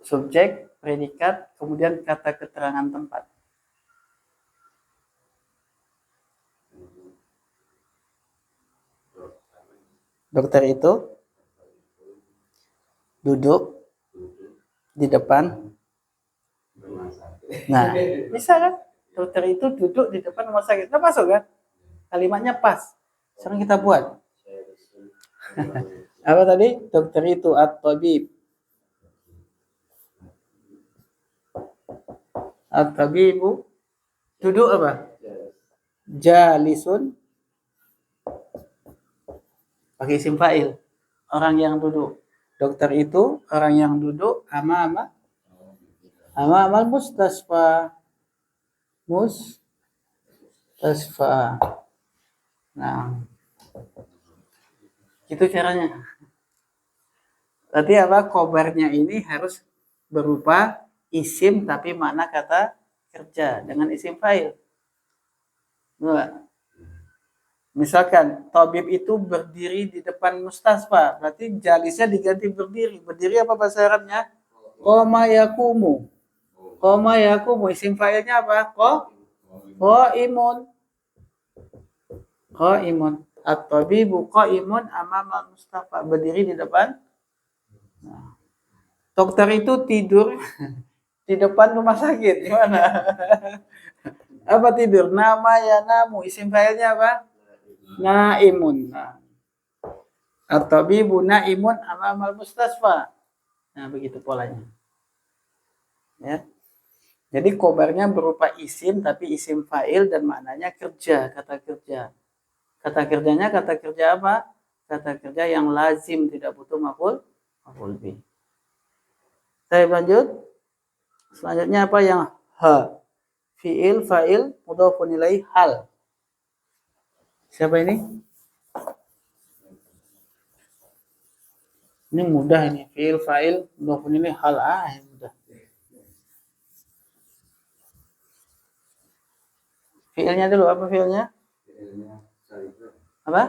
Subjek, predikat, kemudian kata keterangan tempat. Dokter itu duduk di depan. Nah, bisa kan? Dokter itu duduk di depan rumah sakit. Itu masuk kan? Kalimatnya pas. Sekarang kita buat. Apa tadi? Dokter itu at-tabib. At-tabibu duduk apa? Jalisun. Pakai isim fa'il. Orang yang duduk. Dokter itu orang yang duduk ama mustasfa. Mustasfa. Nah, itu caranya. Berarti apa? Khobarnya ini harus berupa isim tapi makna kata kerja dengan isim fa'il. Misalkan tabib itu berdiri di depan mustasfa, berarti jalisnya diganti berdiri. Berdiri apa bahasa Arabnya? Qoma yakumu. Qoma yakumu, isim fa'ilnya apa? Qaimun. At-tabibu qa'imun amama Mustafa, berdiri di depan. Nah, dokter itu tidur di depan rumah sakit. Gimana? Apa tidur? Nama ya namu. Isim fa'ilnya apa? Naimun. Nah, at-tabibu naimun amamal mustasfa. Nah, begitu polanya. Ya. Jadi khobarnya berupa isim tapi isim fa'il dan maknanya kerja, kata kerja. Kata kerjanya kata kerja apa? Kata kerja yang lazim, tidak butuh maf'ul bih. Saya lanjut. Selanjutnya apa yang ha? Fi'il, fa'il, mudhafun ilaih, hal. Siapa ini? Ini mudah ini. Fi'il, fa'il, mudhafun ilaih, hal. Mudah. Fi'ilnya dulu, apa fi'ilnya? Fi'ilnya syaribah. Apa?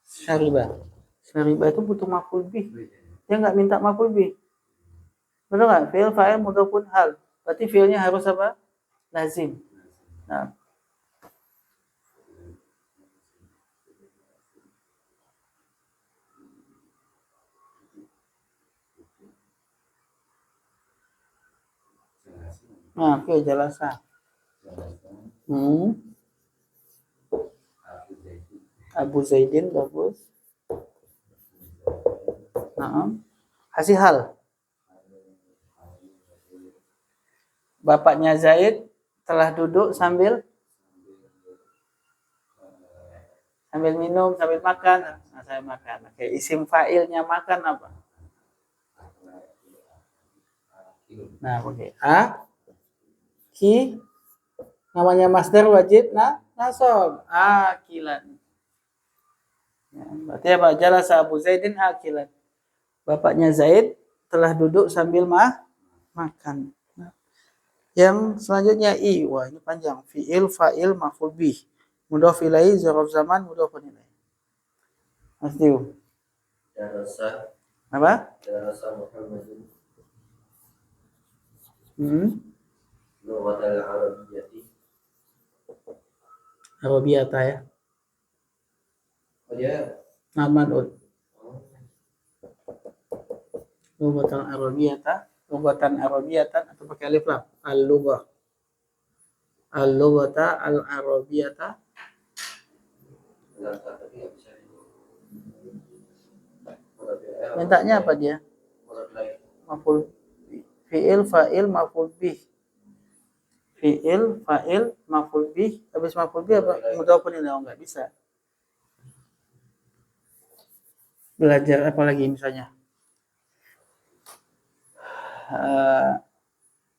Syaribah. Syaribah. Syaribah itu butuh maf'ul bih. Dia nggak minta maf'ul bih. Betul nggak? Fi'il, fa'il, mudhafun, hal. Berarti fi'ilnya harus apa? Lazim. Nah, oke, jalasa. Abu Zaidin bagus. Nah, kasih hal. Bapaknya Zaid telah duduk sambil minum, sambil makan. Nah, saya makan. Oke, isim fa'ilnya makan apa? Nah, oke. Ki namanya masdar wajib nasab. Akilan. Ya, berarti apa? Jalasa Abu Zaidin akilan. Bapaknya Zaid telah duduk sambil makan. Nah, yang selanjutnya wah ini panjang. Fi'il, fa'il, maf'ul bih. Mudhaf ilaih, zarf zaman, mudhafun ilaih. Mas Tiu. Darasa Apa? Muhammadin Hmm. lughatal arabiyyati. Arabiyata ya. Oh ya. Namadud. Lughatan Arabiyata, lughatan Arabiyatan atau pakai alif lam. Al-lughah. Al-lughata al-Arabiyata. Mintanya apa dia? Maf'ul fi'il, fa'il, maf'ul bih. Fi'il, fa'il, maf'ul bih. Habis maf'ul bih apa? Mudhafun ilaih. Enggak bisa. Belajar apa lagi misalnya?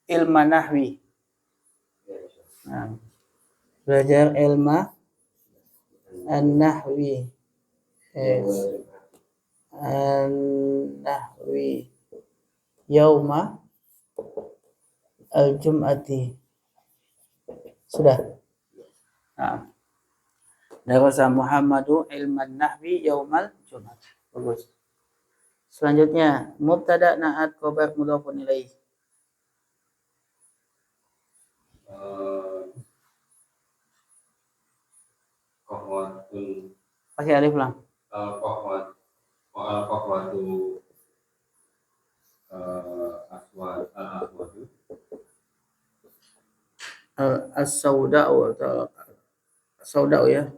Ilmu nahwi. Nah, belajar ilmu an-nahwi. An-nahwi yauma al-jum'ati. Sudah. Nah. Darasa Muhammadu ilman nahwi yaumal jum'at. Bagus. Selanjutnya mubtada na'at khabar mudhafun ilaih. Qahwatul Pakai alif lam. Qahwatu aswadu As-sauda'u atau sauda'u ya.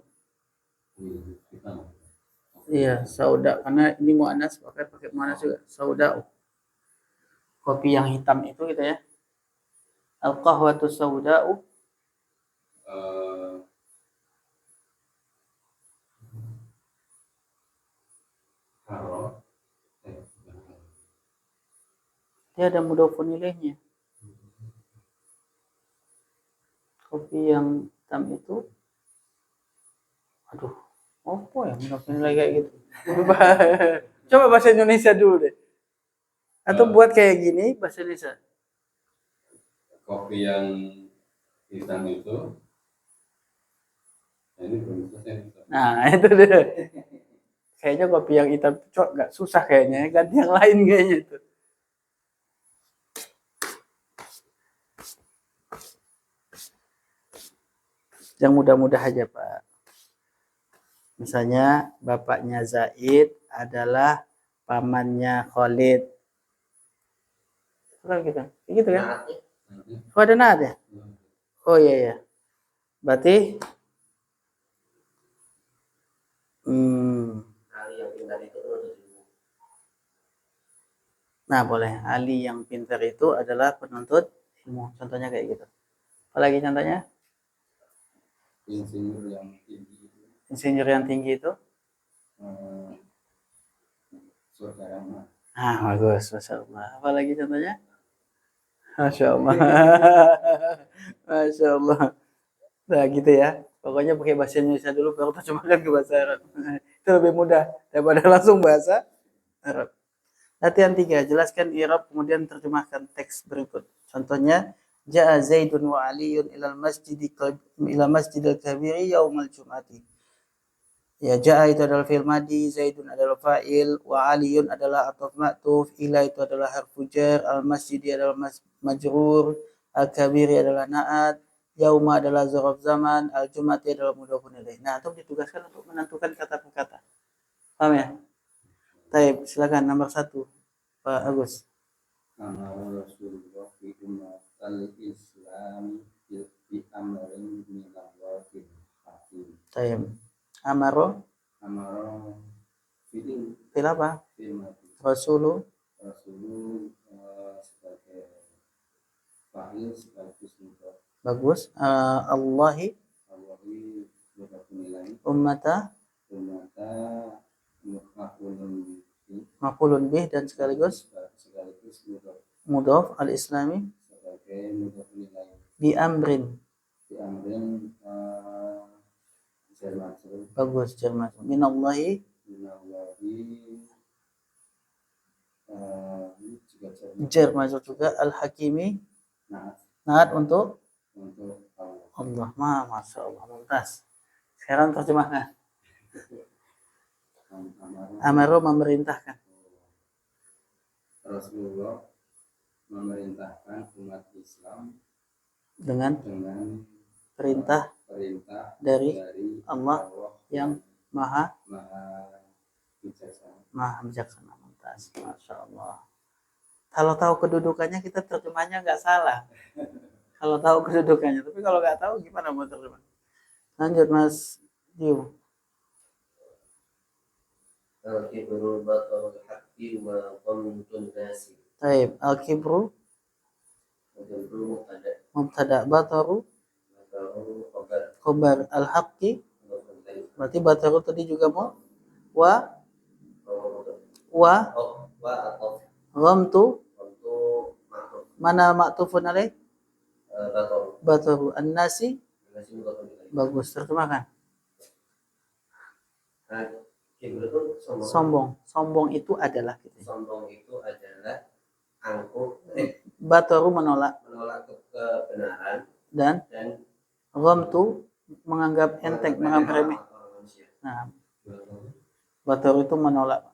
Iya, sauda karena ini muannas pakai muannas juga. Sauda'u. Kopi yang hitam itu gitu ya. Al-qahwatu sauda'u. Dia ada mudhafun ilaihnya. Kopi yang hitam itu. Aduh, apa ya mudhafun ilaih kayak gitu. Coba bahasa Indonesia dulu deh. Atau buat kayak gini bahasa Indonesia. Kopi yang hitam itu. Nah, ini belum selesai. Nah, itu deh. Kayaknya kopi yang hitam itu nggak susah kayaknya. Ganti yang lain kayaknya itu. Yang mudah-mudah aja, Pak. Misalnya bapaknya Zaid adalah pamannya Khalid. Kan gitu. Gitu kan? Naatnya Oh ada naat ya? Oh iya ya. Berarti kali yang pintar itu menuntut ilmu. nah boleh. Ali yang pintar itu adalah penuntut ilmu. Contohnya kayak gitu. Apalagi contohnya? insinyur yang tinggi itu Insinyur yang tinggi itu? eh, saudara Ah bagus. Masya Allah. Apalagi contohnya? Masya Allah. Masya Allah. Nah gitu ya. Pokoknya pakai bahasa Indonesia dulu baru terjemahkan ke bahasa Arab. Itu lebih mudah daripada langsung bahasa Arab. Latihan 3, jelaskan i'rab kemudian terjemahkan teks berikut. Contohnya, Ja'a Zaidun wa Aliyun ila masjidil kabiri yaumal jum'ati. Ya, Ja'a itu adalah fi'il madi, Zaidun adalah fa'il, wa Aliyun adalah ataf ma'tuf, ila itu adalah harfu jar, al masjidi adalah majrur, al kabiri adalah na'at, yauma adalah zaraf zaman, al jum'ati adalah mudhafun ilaih. Nah, itu ditugaskan untuk menentukan kata per kata. Paham ya? Baik, silakan nomor 1. Pak Agus. Amar Rasulullah fi umat al-Islam bi amrin min Allah hakim. Tayyib. Amaro Amar fi'il fil apa? fi'il madi. Rasulu Rasulullah sebagai fa'il sekaligus mudhaf. bagus. Allahi Allahi mudhafun ilaih. ummata Ummata maf'ulun maf'ulun bih dan sekaligus mudhaf mudhaf al-islami sebagai mudhafun ilaih. bi amrin. Di amrin jar majrur Bagus Jerman. Minallahi minallahi juga jar majrur juga al-hakimi nah naat untuk untuk Allah. Allah. Masya Allah. Mumtaz. Sekarang terjemahkan. Amaro memerintahkan. Rasulullah memerintahkan umat Islam Dengan dengan perintah perintah dari dari Allah yang maha maha bijaksana. bijaksana. Mumtaz. Masya Allah. Kalau tahu kedudukannya kita terjemahnya nggak salah. Kalau tahu kedudukannya. Tapi kalau nggak tahu gimana mau terjemah? Lanjut Mas Jiu. Al-kibru batarul haqqi wa qamtun nasi. Taib. Al-kibru Al-kibru mubtada. mubtada bataru Batarul khabar. khobar al-haqqi. Berarti bataru tadi juga mau wa Wa atau ghamtu untuk makhluk mana maktufun alaih batarul. bataru an-nasi. Nasi mudhafun ilaih. Bagus terjemahkan. Kibru itu Sombong itu adalah gitu. sombong itu adalah angkuh Bataru menolak menolak kebenaran dan dan ghamtu menganggap enteng, menganggap remeh. manusia. Nah, bataru itu menolak.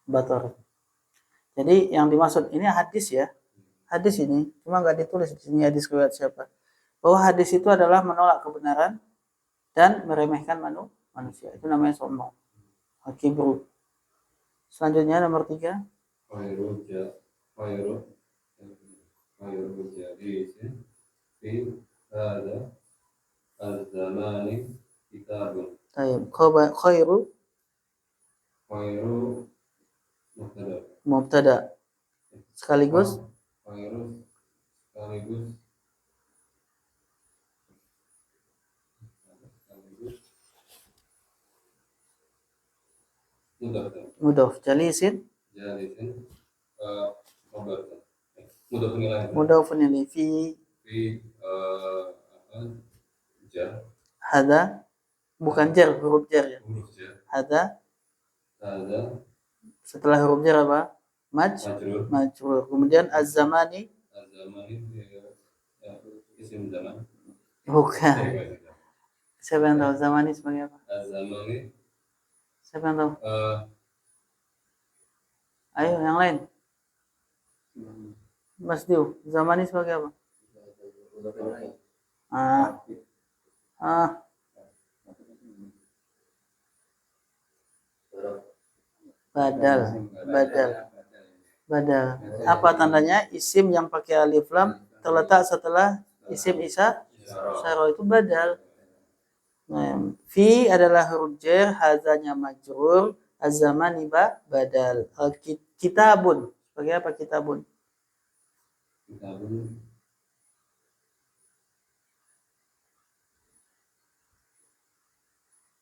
Bataru. Jadi yang dimaksud ini hadis ya. Hadis ini cuma nggak ditulis di sini hadis riwayat siapa. Bahwa hadis itu adalah menolak kebenaran dan meremehkan manusia. Itu namanya sombong. Al-kibru. Selanjutnya nomor 3. Khairu jalisin fi hadza az-zamani kitabun. Tayyib. Khairu Khairu mubtada sekaligus khairu sekaligus mudhaf jalisin jalisin khabar mudhafun ilaih mudhafun ilaih fi fi jar hada bukan jar huruf jar ya. huruf jar Hada hadza setelah huruf jar apa? majrur Majrur. Kemudian az-zamani az-zamani isim zaman bukan. Siapa yang tahu zamani sebagai apa? az-zamani Siapa yang tahu? Ayo yang lain. Mas Diu, zamani sebagai apa? Ah, Badal. Badal. Badal. Apa tandanya? Isim yang pakai alif lam terletak setelah isim isyarah itu badal. Nah, fi adalah huruf jar, hazanya majrur, az-zamani badal. Kitabun. Sebagai apa kitabun? Kita pun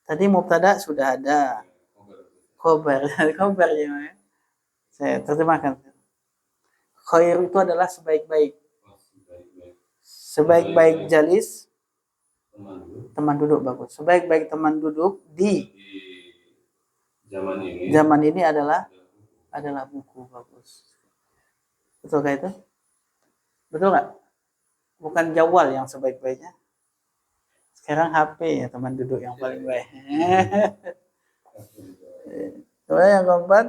Tadi mubtada sudah ada. Khobar. Khobar ya. Saya terjemahkan. Khair itu adalah sebaik-baik. sebaik-baik Sebaik-baik jalis, teman dulu teman duduk bagus. Sebaik-baik teman duduk di di zaman ini adalah buku bagus. Betul kah itu? Betul nggak? Bukan jawal yang sebaik-baiknya. Sekarang HP ya teman duduk yang paling baik. Coba yang keempat.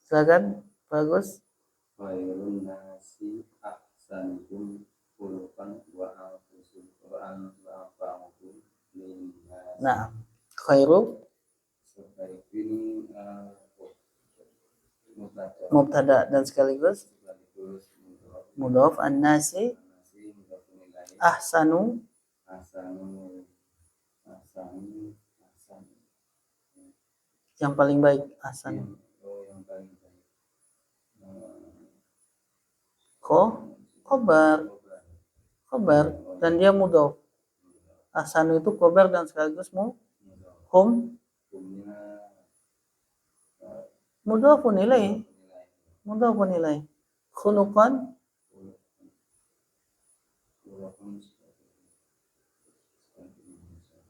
Silakan, bagus. Khairun nasi ahsanuhum khuluqan wa anfusuhum Quran wa anfa'uhum linnas. Nah, khairu Sebaik ini mubtada dan sekaligus mudhaf an-nasi ahsanu yang paling baik ahsanu. yang paling baik. Khobar dan dia mudhaf. Ahsanu itu khobar dan sekaligus hum mudhafun ilaih. Mudhafun ilaih. Khuluqan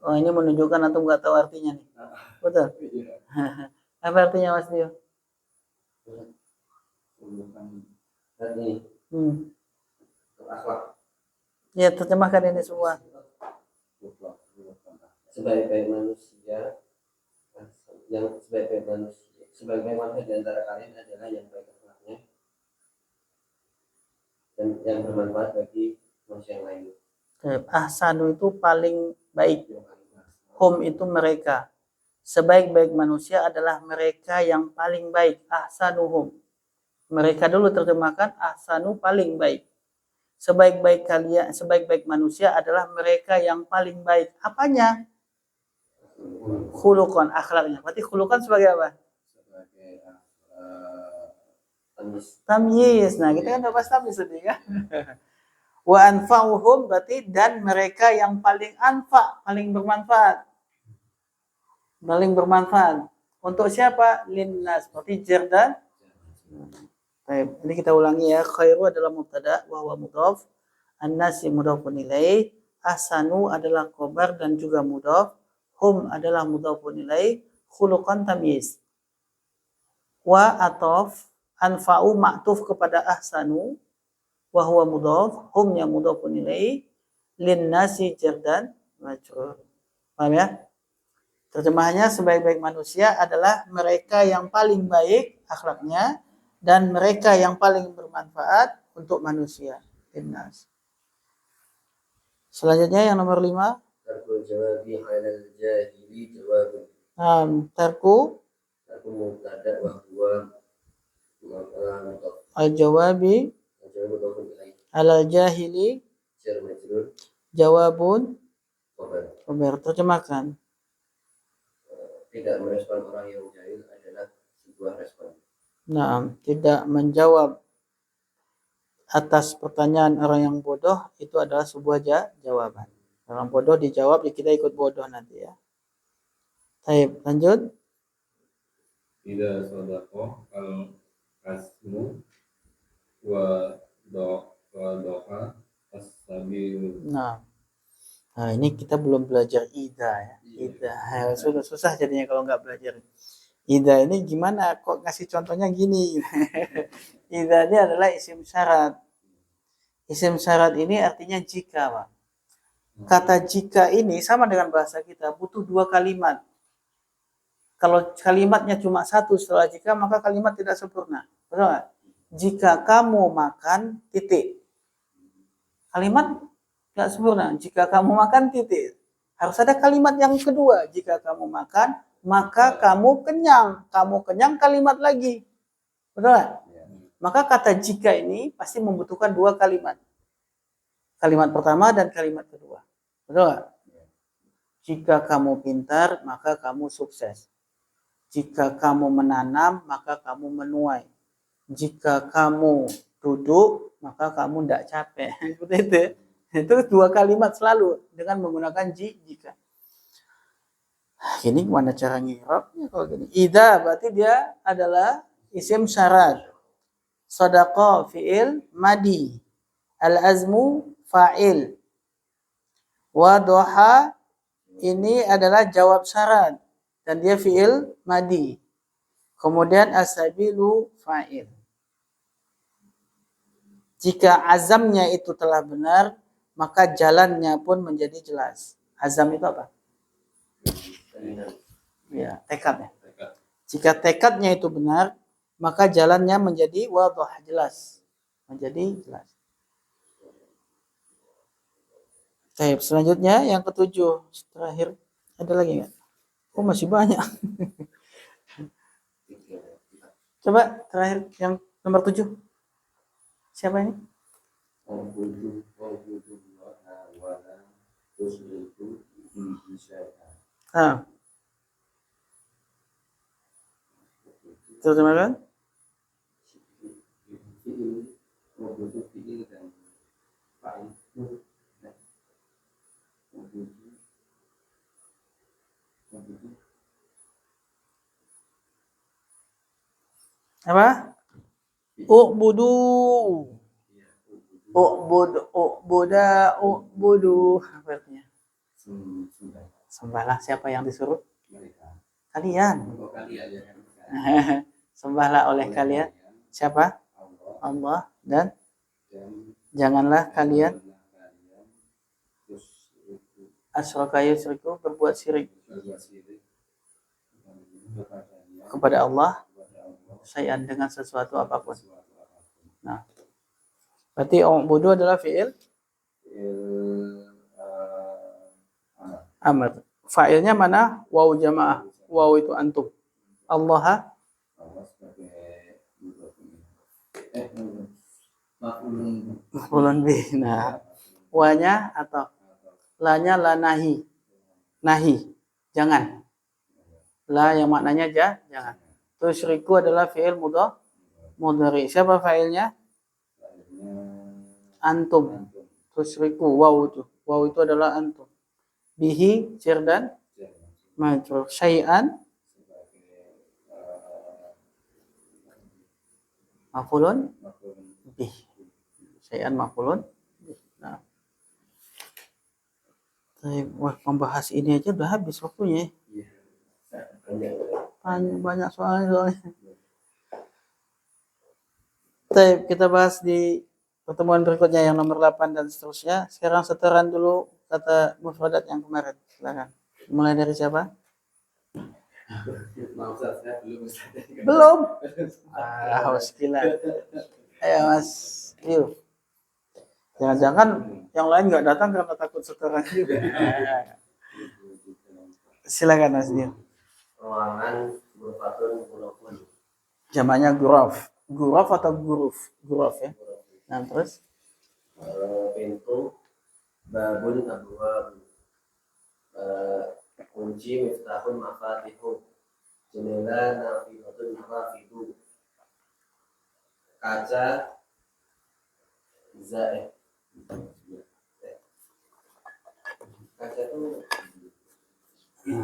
oh ini menunjukkan antum nggak tahu artinya nih. Betul. Apa artinya Mas Dio? Tadi akhlak Ya terjemahkan ini semua. sebaik-baik manusia sebaik-baik manusia di antara kalian adalah yang baik akhlaknya dan yang bermanfaat bagi manusia yang lain. Ahsanu itu paling baik. Hum itu mereka. Sebaik-baik manusia adalah mereka yang paling baik. Ahsanuhum. Mereka dulu terjemahkan ahsanu paling baik. Sebaik-baik kalian, sebaik-baik manusia adalah mereka yang paling baik. Apanya? Khuluqan, akhlaknya. Berarti khuluqan sebagai apa? Sebagai Tamyiz. Nah, kita kan udah bahas tamyiz tadi kan. Wa anfa'uhum berarti dan mereka yang paling anfa, paling bermanfaat. Paling bermanfaat. Untuk siapa? Linnas. Seperti jar dan baik. Ini kita ulangi ya. Khairu adalah mubtada wa huwa mudhaf. An-nasi mudhafun ilaih. Ahsanu adalah khobar dan juga mudhaf. Hum adalah mudhafun ilaih. Khuluqan tamyiz. Wa atof anfa'u ma'tuf kepada ahsanu wa huwa mudhaf, hum yang mudhafun ilaih, linnasi jar dan majrur. Paham ya? Terjemahannya sebaik-baik manusia adalah mereka yang paling baik akhlaknya dan mereka yang paling bermanfaat untuk manusia. Linnas. Selanjutnya yang nomor 5. Tarku jawabi halal jahili jawabun. Tarku Mubtada wa huwa al-jawabi alal jahili jar majrur jawabun khabar. Terjemahkan. Tidak merespon orang yang jahil adalah sebuah respon. Nah, tidak menjawab atas pertanyaan orang yang bodoh itu adalah sebuah jawaban. Orang bodoh dijawab, ya kita ikut bodoh nanti ya. Baik, lanjut. tidak sodako al kasmu wa doa as-sabil. Nah, ini kita belum belajar ida ya. Ida sudah susah jadinya kalau nggak belajar. Ida ini gimana? Kok ngasih contohnya gini? Ida ini adalah isim syarat. Isim syarat ini artinya jika, Pak. Kata jika ini sama dengan bahasa kita, butuh 2 kalimat. Kalau kalimatnya cuma 1 setelah jika, maka kalimat tidak sempurna. Betul nggak? Jika kamu makan, titik. Kalimat tidak sempurna. Jika kamu makan, titik. Harus ada kalimat yang kedua. Jika kamu makan, maka kamu kenyang. Kamu kenyang kalimat lagi. Betul nggak? Ya. Maka kata jika ini pasti membutuhkan dua kalimat. Kalimat pertama dan kalimat kedua. Betul nggak? Jika kamu pintar, maka kamu sukses. Jika kamu menanam, maka kamu menuai. Jika kamu duduk, maka kamu tidak capek. Seperti itu. Itu dua kalimat selalu dengan menggunakan jika. Ini mana cara ngirapnya kalau gini? Idza berarti dia adalah isim syarat. Sadaqa fi'il madi. Al-azmu fa'il. Wadoha ini adalah jawab syarat dan dia fi'il madi. Kemudian asabilu fa'il. Jika azamnya itu telah benar, maka jalannya pun menjadi jelas. Azam itu apa? Ya, tekadnya. Jika tekadnya itu benar, maka jalannya menjadi wadah, jelas. Menjadi jelas. Baik, selanjutnya yang ketujuh. Terakhir, ada lagi nggak? Oh, masih banyak. Coba terakhir yang nomor 7. Siapa ini? Ah, terjemahkan. Apa? U'budu. U'budu. Apa artinya? Sembahlah. Siapa yang disuruh? Kalian. Sembahlah oleh kalian. Siapa? Allah. Dan janganlah kalian asyraka yusyriku, berbuat syirik kepada Allah syai'an, dengan sesuatu apapun. Nah, berarti u'budu adalah fi'il amr. Fa'ilnya mana? Waw jamaah. Waw itu antum. Allah maf'ulun bih. Nah, wanya atau lanya la nahi. Nahi, jangan. La yang maknanya jangan. Tusyriku adalah fi'il mudhari. Siapa fa'ilnya? Antum. Tusyriku, waw itu. Waw itu adalah antum. Bihi, sir dan majrur. Syai'an maf'ulun bih. Syai'an maf'ulun bih. Nah. Wah, membahas ini aja udah habis waktunya. Banyak soalnya. Kita bahas di pertemuan berikutnya yang nomor 8 dan seterusnya. Sekarang setoran dulu kata mufradat yang kemarin. Silakan. Mulai dari siapa? Belum. Awas gila. Ayo Mas. Yuk. Jangan-jangan yang lain nggak datang karena takut setoran juga. Silakan Mas Dio. Ruangan ghurfatun ghurafun. Jamaknya guraf. Guraf atau guruf? Guraf ya. Nah, terus Pintu babun abwab. Kunci miftahun mafatihu. Jendela nafidatun mafidu. Kaca zaeh. Kaca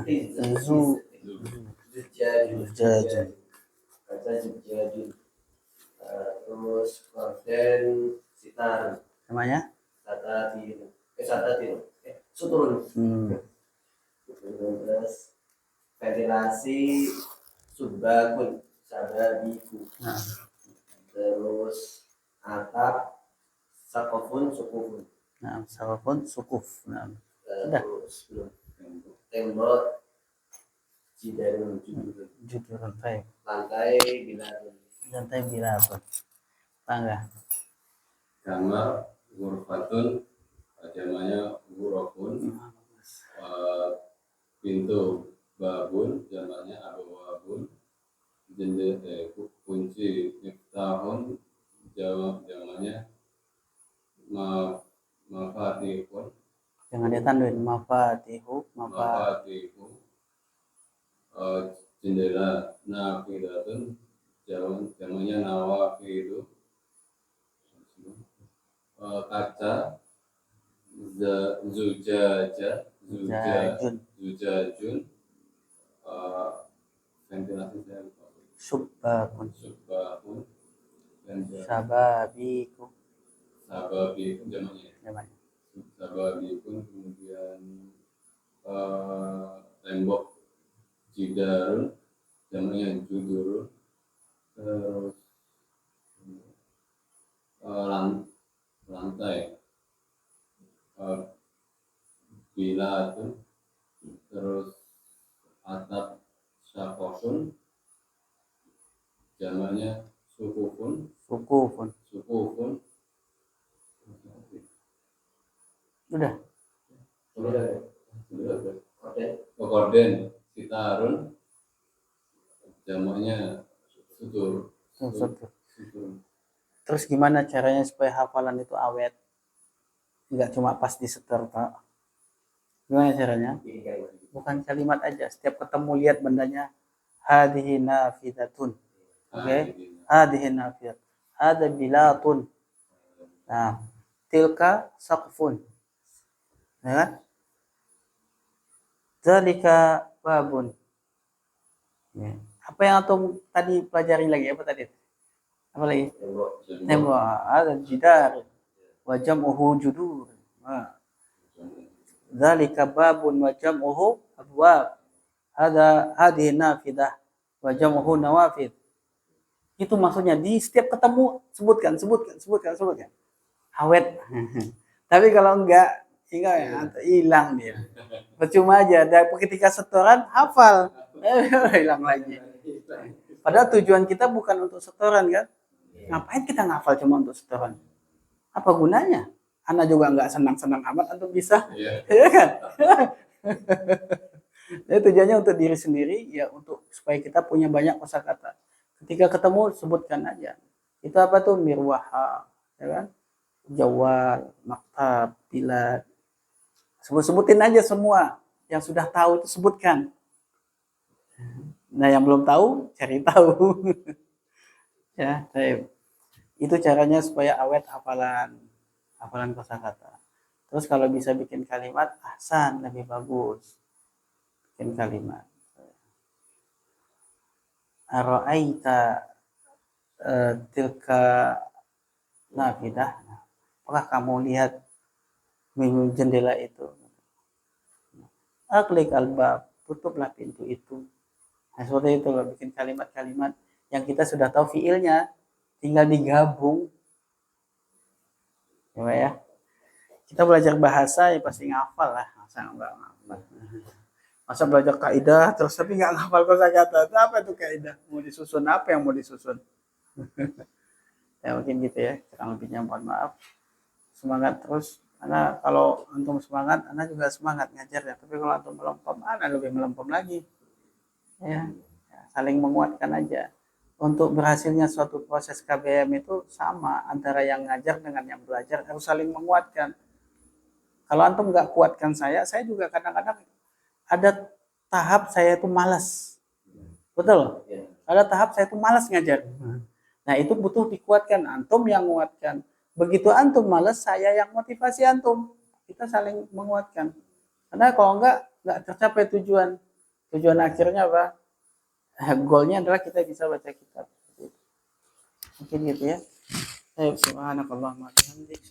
itu zujajun. Kaca zujajun. Terus korden sitar. namanya? Satatin. Suturun. Terus ventilasi subbakun sababiku. Nah. Terus atap sakofun sukufun. Nah, sapapun sukuf. Nah. Terus tembok jidarun judurun. Judurun baik. Lantai bilarun. Lantai bilarun. Tangga. Kamar ghurfatun, jamaknya ghurafun. Pintu babun jamaknya abwabun, jendela kunci, miftahun jamaknya mafatihun, Jangan ditanduin mafatihu, mafatihu, jendela, nafidatun jamaknya nawafidu, kaca, zujaja, zajun, zujajun, ventilasi saya lupa. subbakun, Subahun, sababiku, sababi pun jamaknya. namanya. Sababi pun kemudian tembok, jidarun jamaknya judurun, terus lantai, bilatun, terus atap syakosun jamaknya sukufun, Sukufun. Udah. Korden, sitarun jamaknya sutur. Sutur. Terus gimana caranya supaya hafalan itu awet? Enggak cuma pas disetor, Pak. Gimana caranya? Bukan kalimat aja. Setiap ketemu lihat bendanya. Hadhihi nafidatun. Oke. Hadhihi nafidat. Hada bilatun. Nah, tilka saqfun. Ya kan? Zalika babun. Ya. Apa yang antum tadi pelajari lagi? Apa tadi? Apa lagi? Tembok. Ada jidar. Wa jam'uhu judur. Zalika babun wa jam'uhu abwab. Hadhihi nafidah wa jam'uhu nawafid. Itu maksudnya di setiap ketemu sebutkan. Awet. Tapi kalau enggak hilang dia. Percuma aja. Dan ketika setoran hafal, hilang lagi. Padahal tujuan kita bukan untuk setoran kan? Ngapain kita ngafal cuma untuk setoran? Apa gunanya? Anak juga nggak senang-senang amat untuk bisa, ya kan? Jadi tujuannya untuk diri sendiri, ya untuk supaya kita punya banyak kosakata. Ketika ketemu sebutkan aja. Itu apa tuh? Mirwaha, ya kan? Jawal, maktab, bilat. Sebutin aja semua yang sudah tahu itu sebutkan. Nah yang belum tahu cari tahu. Ya, itu caranya supaya awet hafalan kosakata. Terus kalau bisa bikin kalimat ahsan lebih bagus. Bikin kalimat. Ara'aita tilka nafidah. Apakah kamu lihat jendela itu? Aklik albab, tutuplah pintu itu. Nah, seperti itu loh, bikin kalimat-kalimat yang kita sudah tahu fiilnya, tinggal digabung. Ya. Kita belajar bahasa ya pasti ngafal lah, masa nggak ngafal. Masa belajar kaidah terus tapi nggak ngafal kosakata. Apa itu kaidah? Mau disusun apa yang mau disusun? Ya mungkin gitu ya. Kurang lebihnya mohon maaf. Semangat terus. Karena kalau antum semangat, Anda juga semangat ngajar ya. Tapi kalau antum melempem, Anda lebih melempem lagi. Ya, saling menguatkan aja. Untuk berhasilnya suatu proses KBM itu sama antara yang ngajar dengan yang belajar, harus saling menguatkan. Kalau antum nggak kuatkan saya juga kadang-kadang ada tahap saya itu malas. Betul? Ada tahap saya itu malas ngajar. Nah itu butuh dikuatkan, antum yang menguatkan. Begitu antum malas, saya yang motivasi antum. Kita saling menguatkan. Karena kalau nggak tercapai tujuan. Tujuan akhirnya apa? Goalnya adalah kita bisa baca kitab. Mungkin gitu ya. Subhanakallahumma wa bihamdik.